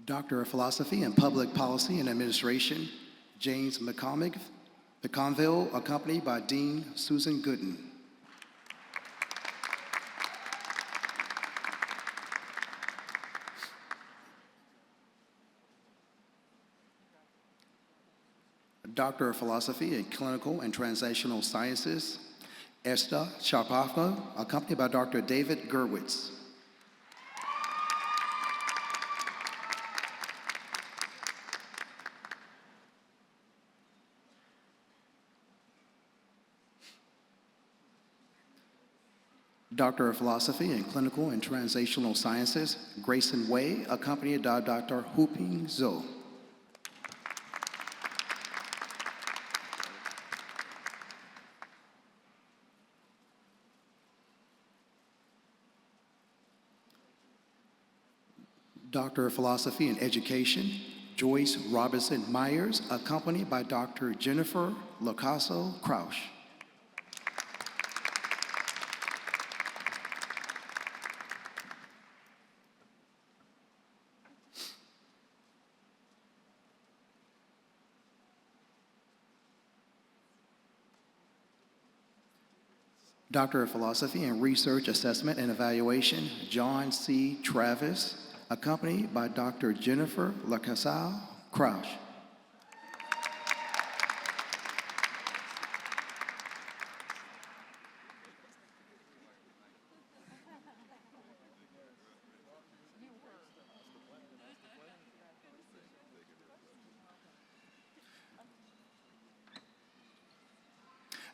Doctor of Philosophy in Public Policy and Administration, James McConville, accompanied by Dean Susan Gooden. Doctor of Philosophy in Clinical and Translational Sciences, Esther Sharpafka, accompanied by Dr. David Gerwitz. Doctor of Philosophy in Clinical and Translational Sciences, Grayson Wei, accompanied by Dr. Huping Zhou. Doctor of Philosophy in Education, Joyce Robinson Myers, accompanied by Dr. Jennifer Locaso Crouch. Doctor of Philosophy in Research Assessment and Evaluation, John C. Travis, accompanied by Dr. Jennifer Locaso Crouch.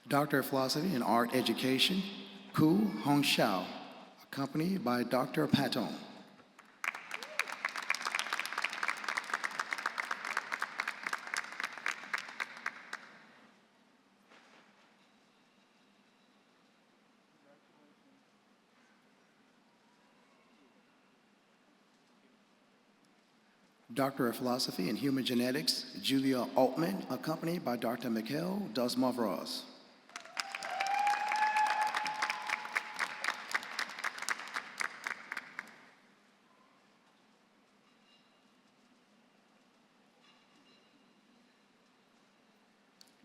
Doctor of Philosophy in Art Education, Ku Hongxiao, accompanied by Dr. Patton. Doctor of Philosophy in Human Genetics, Julia Altman, accompanied by Dr. Mikhail Dosmavros.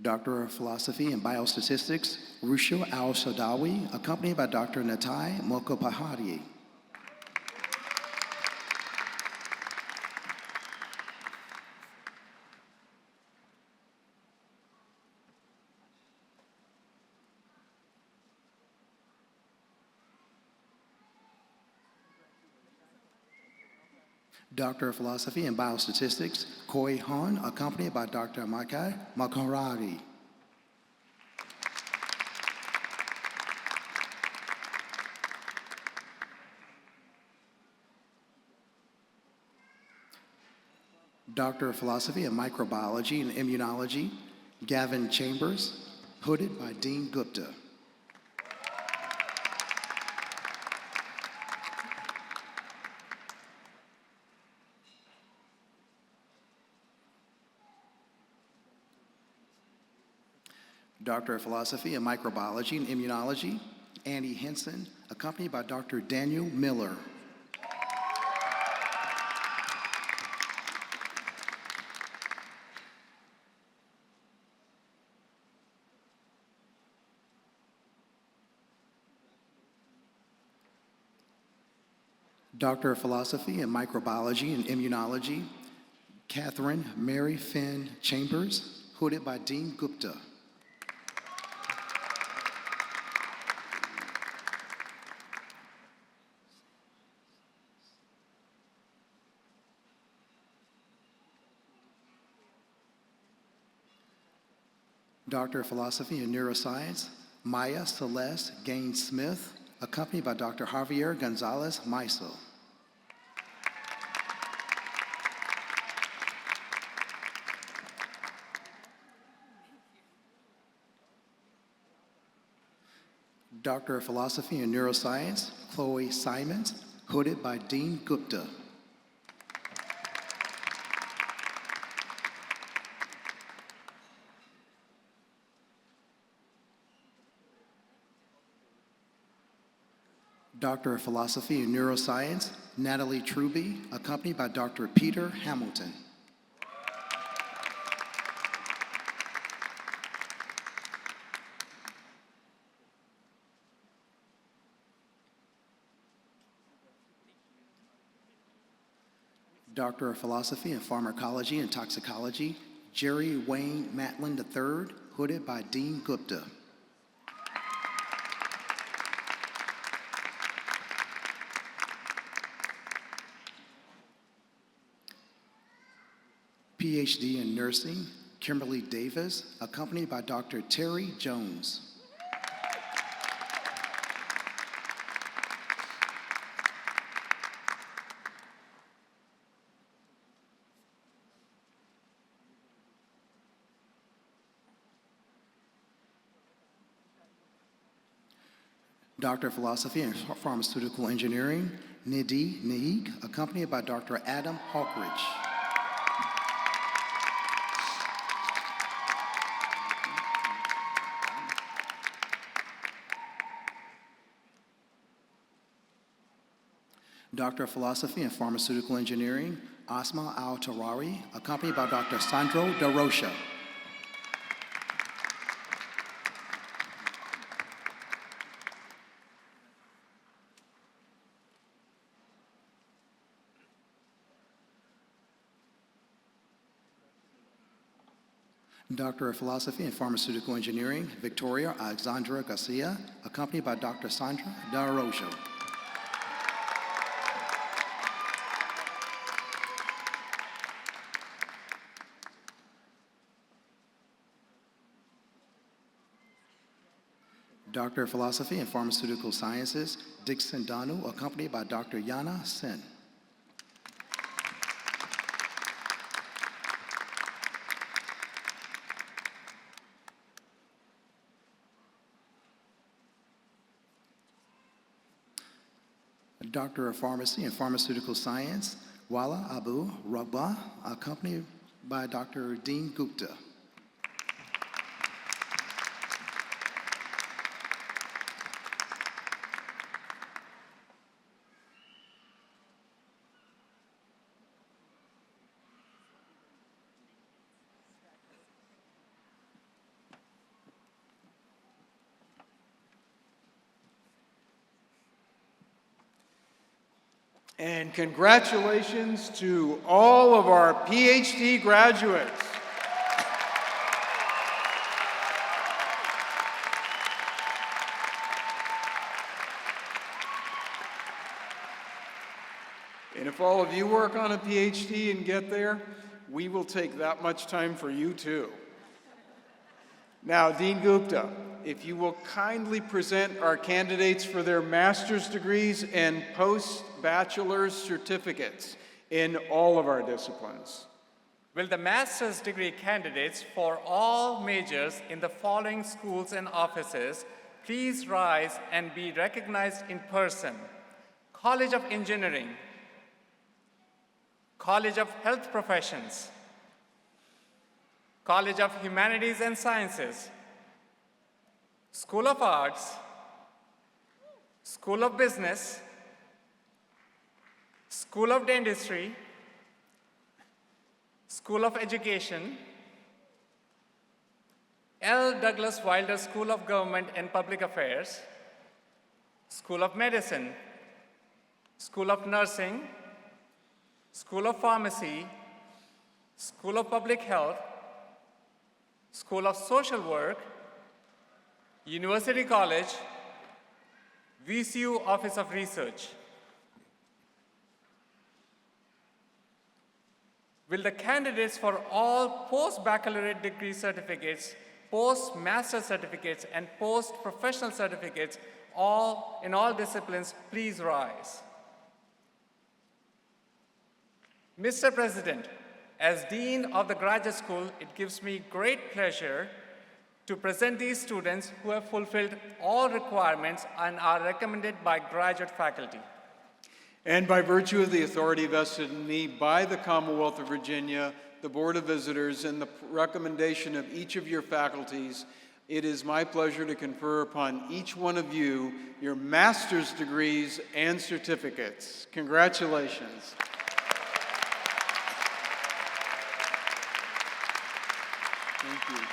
Doctor of Philosophy in Biostatistics, Rusha Al-Sadawi, accompanied by Dr. Natai Mokopahari. Doctor of Philosophy in Biostatistics, Koi Han, accompanied by Dr. Makai Makarari. Doctor of Philosophy in Microbiology and Immunology, Gavin Chambers, hooded by Dean Gupta. Doctor of Philosophy in Microbiology and Immunology, Andy Henson, accompanied by Dr. Daniel Miller. Doctor of Philosophy in Microbiology and Immunology, Catherine Mary Finn Chambers, hooded by Dean Gupta. Doctor of Philosophy in Neuroscience, Maya Celeste Gaines Smith, accompanied by Dr. Javier Gonzalez Maiso. Doctor of Philosophy in Neuroscience, Chloe Simons, hooded by Dean Gupta. Doctor of Philosophy in Neuroscience, Natalie Truby, accompanied by Dr. Peter Hamilton. Doctor of Philosophy in Pharmacology and Toxicology, Jerry Wayne Matlin III, hooded by Dean Gupta. PhD in Nursing, Kimberly Davis, accompanied by Dr. Terry Jones. Doctor of Philosophy and Pharmaceutical Engineering, Nidhi Naik, accompanied by Dr. Adam Hawkridge. Doctor of Philosophy and Pharmaceutical Engineering, Asma Al-Tarari, accompanied by Dr. Sandro De Rocha. Doctor of Philosophy and Pharmaceutical Engineering, Victoria Alexandra Garcia, accompanied by Dr. Sandra De Rocha. Doctor of Philosophy and Pharmaceutical Sciences, Dixon Danu, accompanied by Dr. Yana Sen. Doctor of Pharmacy and Pharmaceutical Science, Wala Abu Rabah, accompanied by Dr. Dean Gupta. And congratulations to all of our PhD graduates. And if all of you work on a PhD and get there, we will take that much time for you too. Now, Dean Gupta, if you will kindly present our candidates for their master's degrees and post-bachelor's certificates in all of our disciplines. Will the master's degree candidates for all majors in the following schools and offices please rise and be recognized in person? College of Engineering, College of Health Professions, College of Humanities and Sciences, School of Arts, School of Business, School of Dentistry, School of Education, L. Douglas Wilder School of Government and Public Affairs, School of Medicine, School of Nursing, School of Pharmacy, School of Public Health, School of Social Work, University College, VCU Office of Research. Will the candidates for all post-baccalaureate degree certificates, post-master certificates, and post-professional certificates in all disciplines please rise? Mr. President, as Dean of the Graduate School, it gives me great pleasure to present these students who have fulfilled all requirements and are recommended by graduate faculty. And by virtue of the authority vested in me by the Commonwealth of Virginia, the Board of Visitors, and the recommendation of each of your faculties, it is my pleasure to confer upon each one of you your master's degrees and certificates. Congratulations. Thank you.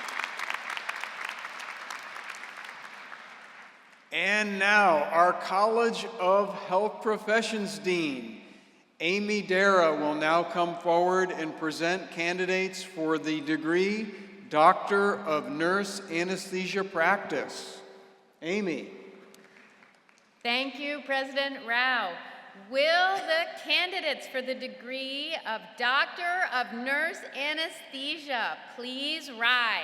And now, our College of Health Professions Dean, Amy Dara, will now come forward and present candidates for the degree Doctor of Nurse Anesthesia Practice. Amy. Thank you, President Rao. Will the candidates for the degree of Doctor of Nurse Anesthesia please rise?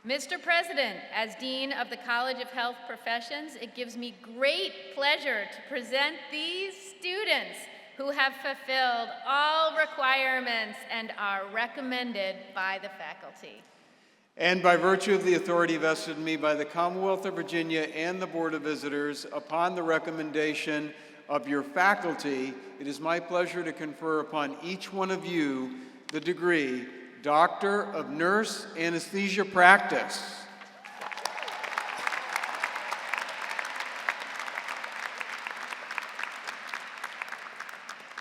Mr. President, as Dean of the College of Health Professions, it gives me great pleasure to present these students who have fulfilled all requirements and are recommended by the faculty. And by virtue of the authority vested in me by the Commonwealth of Virginia and the Board of Visitors, upon the recommendation of your faculty, it is my pleasure to confer upon each one of you the degree Doctor of Nurse Anesthesia Practice.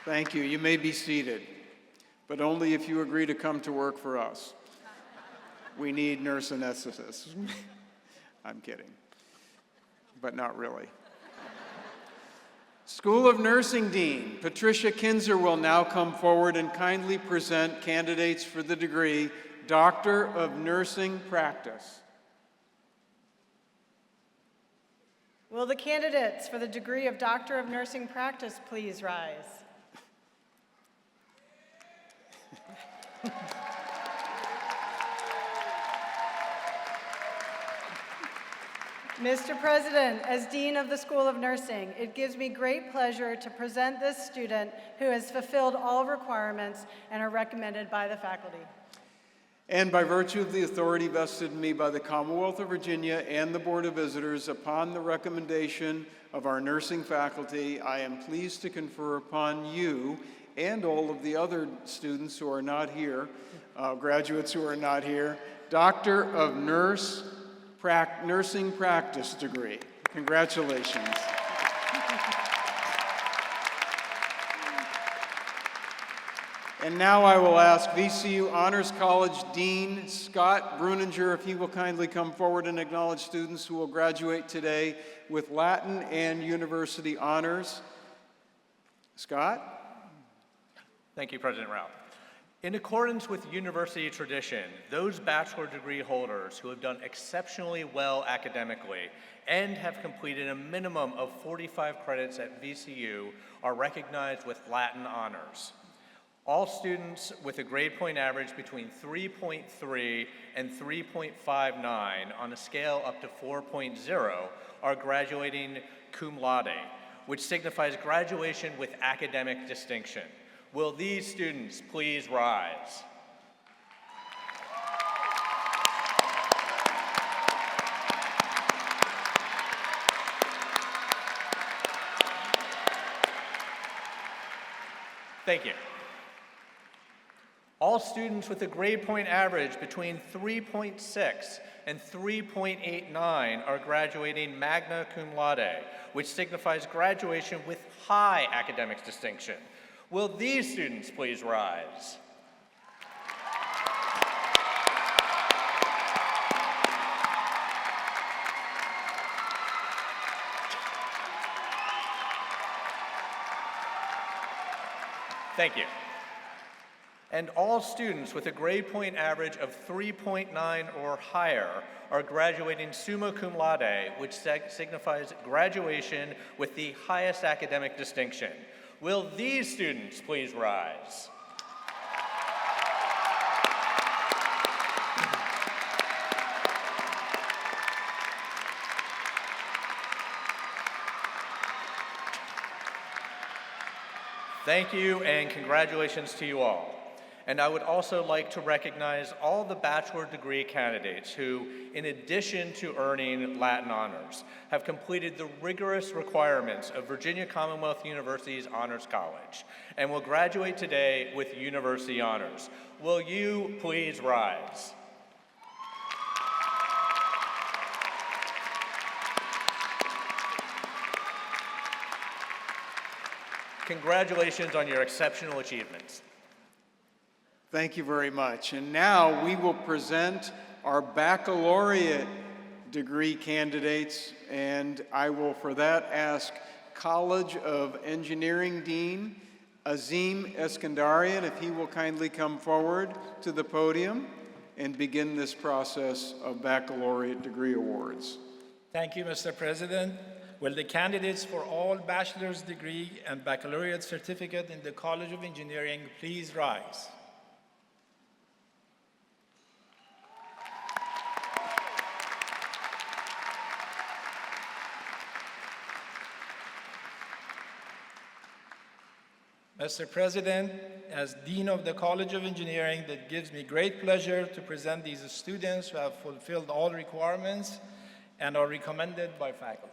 Thank you. You may be seated, but only if you agree to come to work for us. We need nurse anesthetists. I'm kidding, but not really. School of Nursing Dean Patricia Kinzer will now come forward and kindly present candidates for the degree Doctor of Nursing Practice. Will the candidates for the degree of Doctor of Nursing Practice please rise? Mr. President, as Dean of the School of Nursing, it gives me great pleasure to present this student who has fulfilled all requirements and are recommended by the faculty. And by virtue of the authority vested in me by the Commonwealth of Virginia and the Board of Visitors, upon the recommendation of our nursing faculty, I am pleased to confer upon you and all of the other students who are not here, graduates who are not here, Doctor of Nursing Practice degree. Congratulations. And now I will ask VCU Honors College Dean Scott Bruninger if he will kindly come forward and acknowledge students who will graduate today with Latin and University honors. Scott? Thank you, President Rao. In accordance with university tradition, those bachelor degree holders who have done exceptionally well academically and have completed a minimum of 45 credits at VCU are recognized with Latin honors. All students with a grade point average between 3.3 and 3.59 on a scale up to 4.0 are graduating cum laude, which signifies graduation with academic distinction. Will these students please rise? Thank you. All students with a grade point average between 3.6 and 3.89 are graduating magna cum laude, which signifies graduation with high academic distinction. Will these students please rise? Thank you. And all students with a grade point average of 3.9 or higher are graduating summa cum laude, which signifies graduation with the highest academic distinction. Will these students please rise? Thank you and congratulations to you all. And I would also like to recognize all the bachelor degree candidates who, in addition to earning Latin honors, have completed the rigorous requirements of Virginia Commonwealth University's Honors College and will graduate today with university honors. Will you please rise? Congratulations on your exceptional achievements. Thank you very much. And now we will present our baccalaureate degree candidates, and I will for that ask College of Engineering Dean Azim Eskandarian if he will kindly come forward to the podium and begin this process of baccalaureate degree awards. Thank you, Mr. President. Will the candidates for all bachelor's degree and baccalaureate certificate in the College of Engineering please rise? Mr. President, as Dean of the College of Engineering, it gives me great pleasure to present these students who have fulfilled all requirements and are recommended by faculty.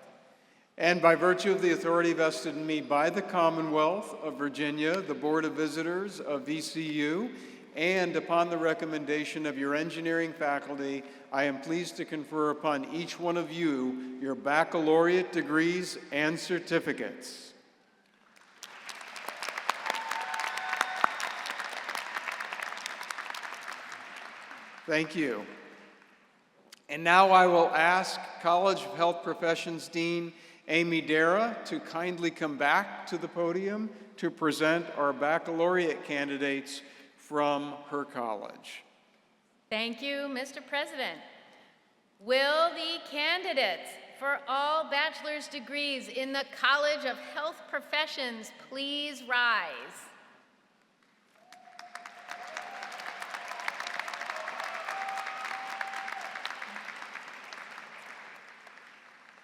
And by virtue of the authority vested in me by the Commonwealth of Virginia, the Board of Visitors of VCU, and upon the recommendation of your engineering faculty, I am pleased to confer upon each one of you your baccalaureate degrees and certificates. Thank you. And now I will ask College of Health Professions Dean Amy Dara to kindly come back to the podium to present our baccalaureate candidates from her college. Thank you, Mr. President. Will the candidates for all bachelor's degrees in the College of Health Professions please rise?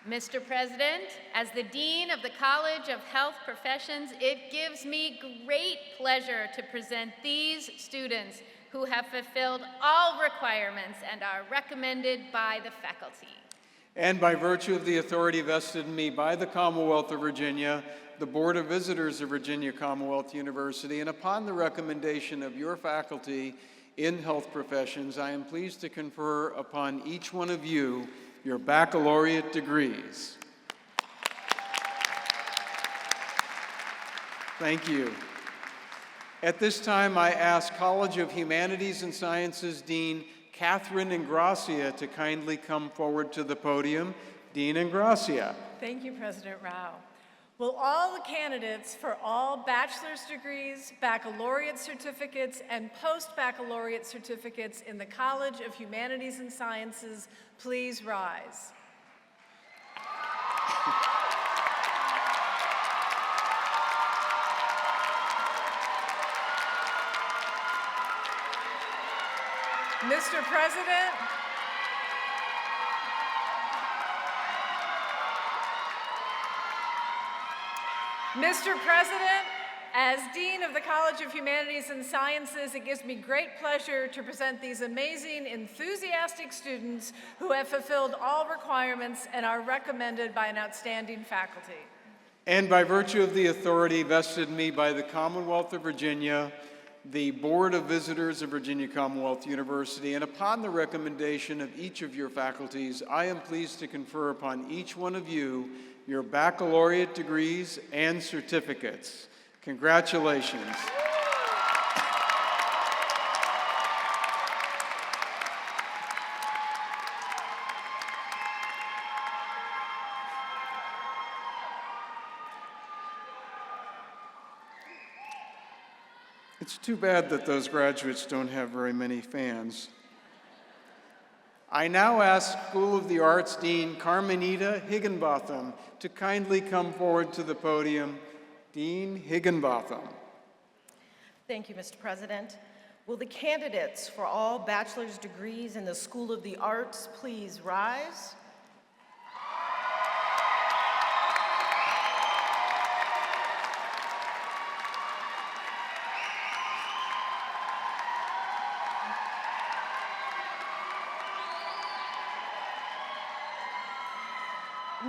Mr. President, as the Dean of the College of Health Professions, it gives me great pleasure to present these students who have fulfilled all requirements and are recommended by the faculty. And by virtue of the authority vested in me by the Commonwealth of Virginia, the Board of Visitors of Virginia Commonwealth University, and upon the recommendation of your faculty in health professions, I am pleased to confer upon each one of you your baccalaureate degrees. Thank you. At this time, I ask College of Humanities and Sciences Dean Catherine Ingracia to kindly come forward to the podium. Dean Ingracia. Thank you, President Rao. Will all the candidates for all bachelor's degrees, baccalaureate certificates, and post-baccalaureate certificates in the College of Humanities and Sciences please rise? Mr. President, Mr. President, as Dean of the College of Humanities and Sciences, it gives me great pleasure to present these amazing, enthusiastic students who have fulfilled all requirements and are recommended by an outstanding faculty. And by virtue of the authority vested in me by the Commonwealth of Virginia, the Board of Visitors of Virginia Commonwealth University, and upon the recommendation of each of your faculties, I am pleased to confer upon each one of you your baccalaureate degrees and certificates. Congratulations. It's too bad that those graduates don't have very many fans. I now ask School of the Arts Dean Carmenita Higginbotham to kindly come forward to the podium. Dean Higginbotham. Thank you, Mr. President. Will the candidates for all bachelor's degrees in the School of the Arts please rise?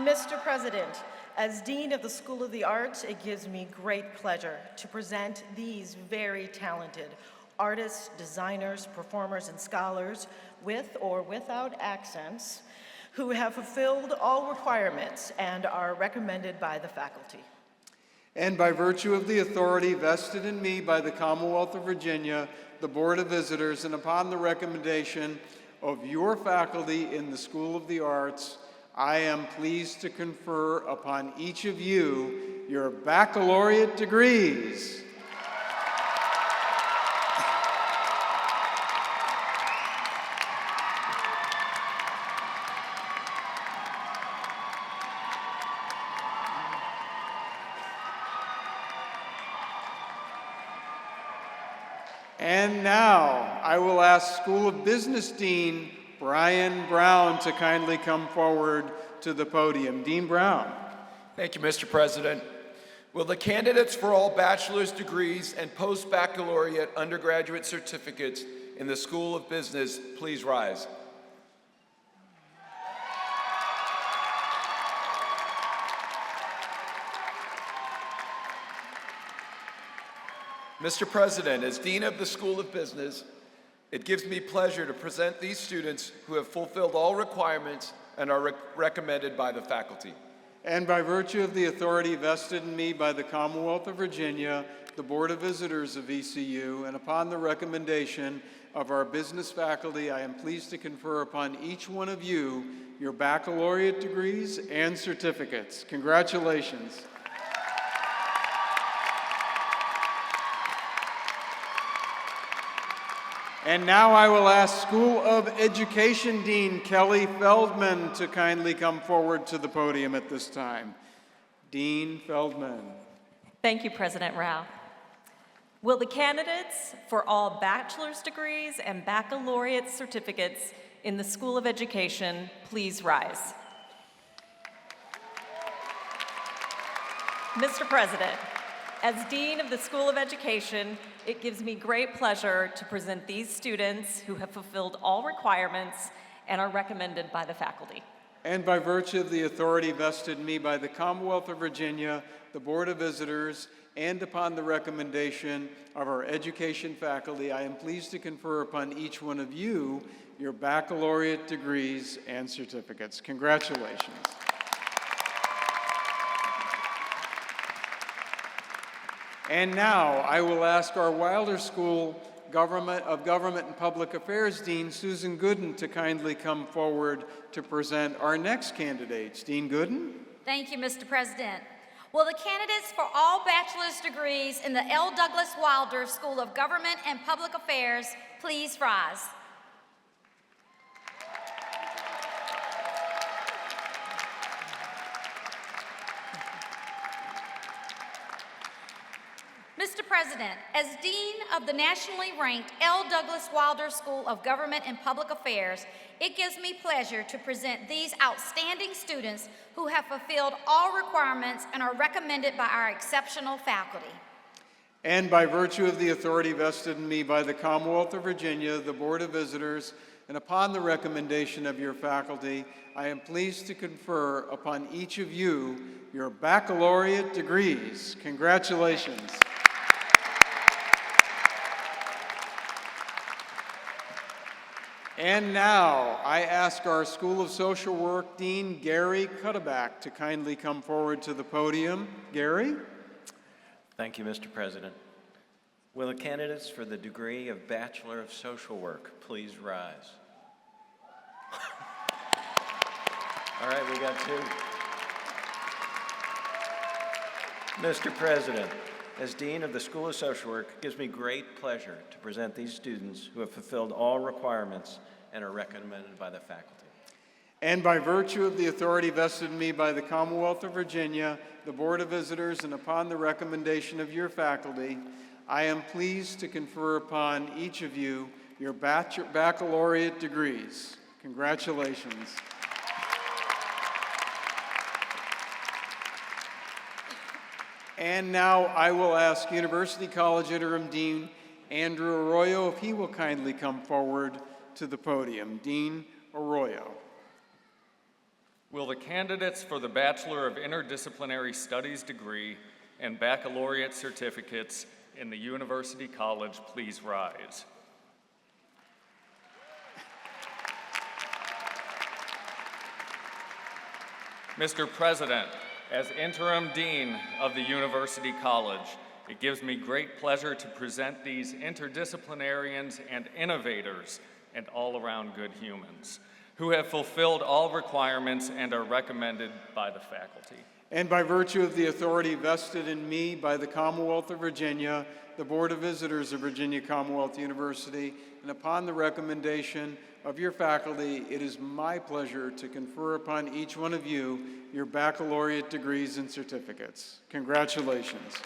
Mr. President, as Dean of the School of the Arts, it gives me great pleasure to present these very talented artists, designers, performers, and scholars with or without accents who have fulfilled all requirements and are recommended by the faculty. And by virtue of the authority vested in me by the Commonwealth of Virginia, the Board of Visitors, and upon the recommendation of your faculty in the School of the Arts, I am pleased to confer upon each of you your baccalaureate degrees. And now I will ask School of Business Dean Brian Brown to kindly come forward to the podium. Dean Brown. Thank you, Mr. President. Will the candidates for all bachelor's degrees and post-baccalaureate undergraduate certificates in the School of Business please rise? Mr. President, as Dean of the School of Business, it gives me pleasure to present these students who have fulfilled all requirements and are recommended by the faculty. And by virtue of the authority vested in me by the Commonwealth of Virginia, the Board of Visitors of VCU, and upon the recommendation of our business faculty, I am pleased to confer upon each one of you your baccalaureate degrees and certificates. Congratulations. And now I will ask School of Education Dean Kelly Feldman to kindly come forward to the podium at this time. Dean Feldman. Thank you, President Rao. Will the candidates for all bachelor's degrees and baccalaureate certificates in the School of Education please rise? Mr. President, as Dean of the School of Education, it gives me great pleasure to present these students who have fulfilled all requirements and are recommended by the faculty. And by virtue of the authority vested in me by the Commonwealth of Virginia, the Board of Visitors, and upon the recommendation of our education faculty, I am pleased to confer upon each one of you your baccalaureate degrees and certificates. Congratulations. And now I will ask our Wilder School of Government and Public Affairs Dean Susan Gooden to kindly come forward to present our next candidates. Dean Gooden. Thank you, Mr. President. Will the candidates for all bachelor's degrees in the L. Douglas Wilder School of Government and Public Affairs please rise? Mr. President, as Dean of the nationally ranked L. Douglas Wilder School of Government and Public Affairs, it gives me pleasure to present these outstanding students who have fulfilled all requirements and are recommended by our exceptional faculty. And by virtue of the authority vested in me by the Commonwealth of Virginia, the Board of Visitors, and upon the recommendation of your faculty, I am pleased to confer upon each of you your baccalaureate degrees. Congratulations. And now, I ask our School of Social Work Dean, Gary Cuddeback, to kindly come forward to the podium. Gary? Thank you, Mr. President. Will the candidates for the degree of Bachelor of Social Work please rise? All right, we got two. Mr. President, as Dean of the School of Social Work, it gives me great pleasure to present these students who have fulfilled all requirements and are recommended by the faculty. And by virtue of the authority vested in me by the Commonwealth of Virginia, the Board of Visitors, and upon the recommendation of your faculty, I am pleased to confer upon each of you your baccalaureate degrees. Congratulations. And now I will ask University College Interim Dean Andrew Arroyo if he will kindly come forward to the podium. Dean Arroyo. Will the candidates for the Bachelor of Interdisciplinary Studies degree and baccalaureate certificates in the University College please rise? Mr. President, as Interim Dean of the University College, it gives me great pleasure to present these interdisciplinarians and innovators and all-around good humans who have fulfilled all requirements and are recommended by the faculty. And by virtue of the authority vested in me by the Commonwealth of Virginia, the Board of Visitors of Virginia Commonwealth University, and upon the recommendation of your faculty, it is my pleasure to confer upon each one of you your baccalaureate degrees and certificates. Congratulations.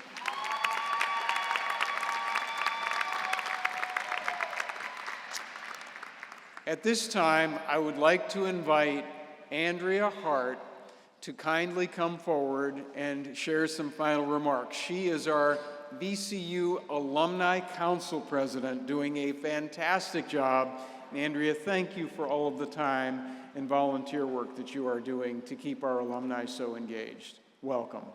At this time, I would like to invite Andrea Hart to kindly come forward and share some final remarks. She is our VCU Alumni Council President, doing a fantastic job. And Andrea, thank you for all of the time and volunteer work that you are doing to keep our alumni so engaged. Welcome.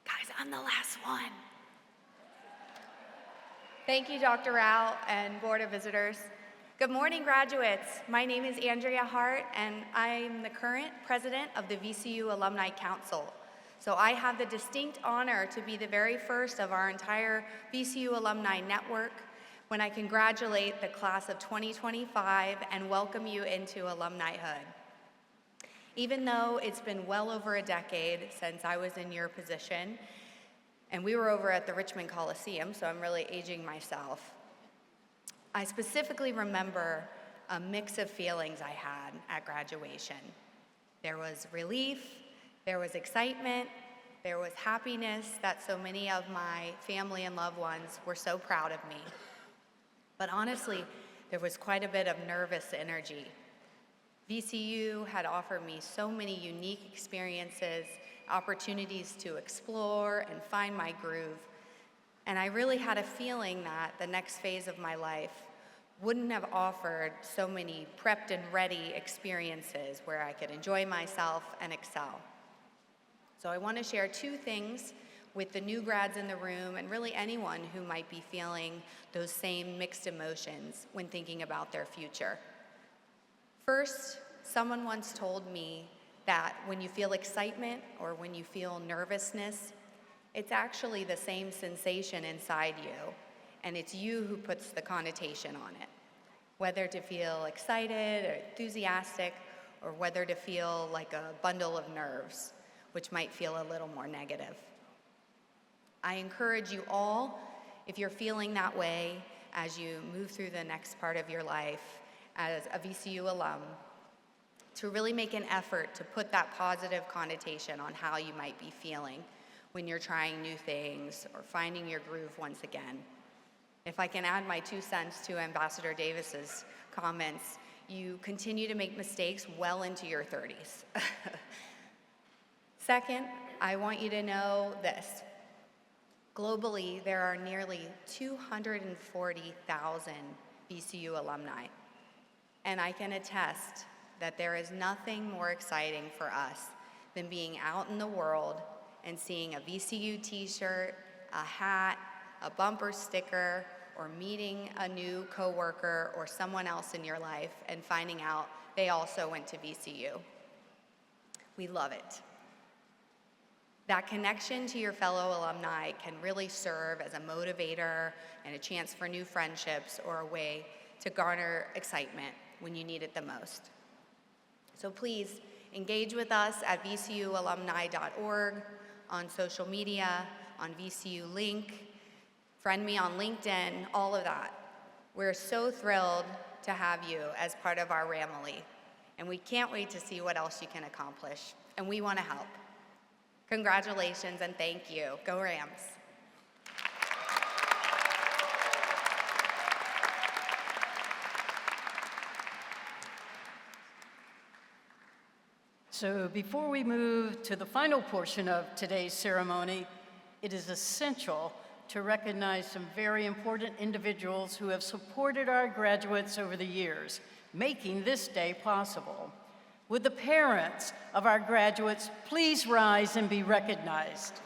Guys, I'm the last one. Thank you, Dr. Rao and Board of Visitors. Good morning, graduates. My name is Andrea Hart, and I'm the current president of the VCU Alumni Council. So I have the distinct honor to be the very first of our entire VCU alumni network when I congratulate the class of 2025 and welcome you into alumnihood. Even though it's been well over a decade since I was in your position, and we were over at the Richmond Coliseum, so I'm really aging myself, I specifically remember a mix of feelings I had at graduation. There was relief, there was excitement, there was happiness that so many of my family and loved ones were so proud of me. But honestly, there was quite a bit of nervous energy. VCU had offered me so many unique experiences, opportunities to explore and find my groove. And I really had a feeling that the next phase of my life wouldn't have offered so many prepped and ready experiences where I could enjoy myself and excel. So I want to share two things with the new grads in the room and really anyone who might be feeling those same mixed emotions when thinking about their future. First, someone once told me that when you feel excitement or when you feel nervousness, it's actually the same sensation inside you, and it's you who puts the connotation on it. Whether to feel excited or enthusiastic, or whether to feel like a bundle of nerves, which might feel a little more negative. I encourage you all, if you're feeling that way as you move through the next part of your life as a VCU alum, to really make an effort to put that positive connotation on how you might be feeling when you're trying new things or finding your groove once again. If I can add my 2 cents to Ambassador Davis's comments, you continue to make mistakes well into your 30s. Second, I want you to know this. Globally, there are nearly 240,000 VCU alumni, and I can attest that there is nothing more exciting for us than being out in the world and seeing a VCU t-shirt, a hat, a bumper sticker, or meeting a new coworker or someone else in your life and finding out they also went to VCU. We love it. That connection to your fellow alumni can really serve as a motivator and a chance for new friendships or a way to garner excitement when you need it the most. So please engage with us at vcualumni.org, on social media, on VCU Link, friend me on LinkedIn, all of that. We're so thrilled to have you as part of our Ramily, and we can't wait to see what else you can accomplish, and we want to help. Congratulations and thank you. Go Rams. So before we move to the final portion of today's ceremony, it is essential to recognize some very important individuals who have supported our graduates over the years, making this day possible. Would the parents of our graduates please rise and be recognized?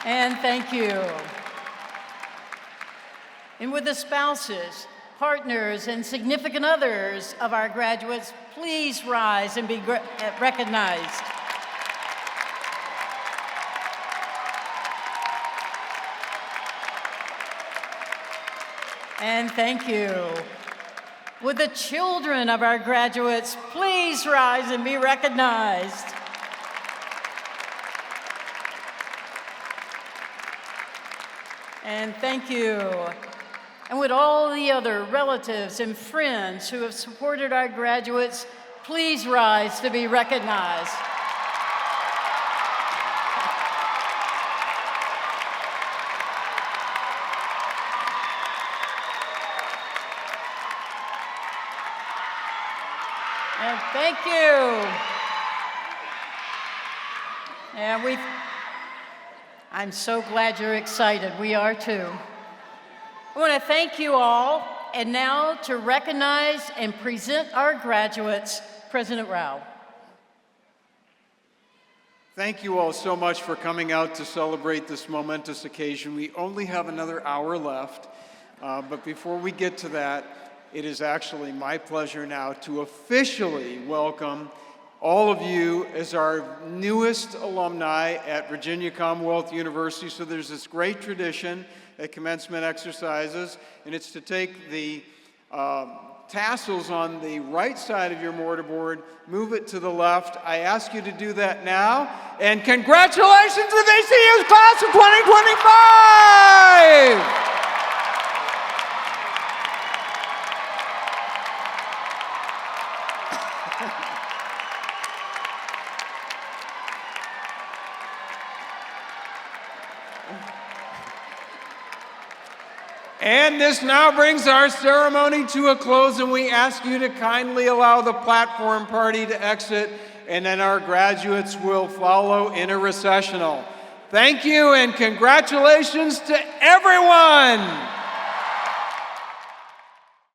And thank you. And would the spouses, partners, and significant others of our graduates please rise and be recognized? And thank you. Would the children of our graduates please rise and be recognized? And thank you. And would all the other relatives and friends who have supported our graduates please rise to be recognized? And thank you. And I'm so glad you're excited. We are too. I want to thank you all. And now to recognize and present our graduates, President Rao. Thank you all so much for coming out to celebrate this momentous occasion. We only have another hour left, but before we get to that, it is actually my pleasure now to officially welcome all of you as our newest alumni at Virginia Commonwealth University. So there's this great tradition at commencement exercises, and it's to take the tassels on the right side of your mortarboard, move it to the left. I ask you to do that now, and congratulations to VCU's class of 2025! And this now brings our ceremony to a close, and we ask you to kindly allow the platform party to exit, and then our graduates will follow in a recessional. Thank you, and congratulations to everyone!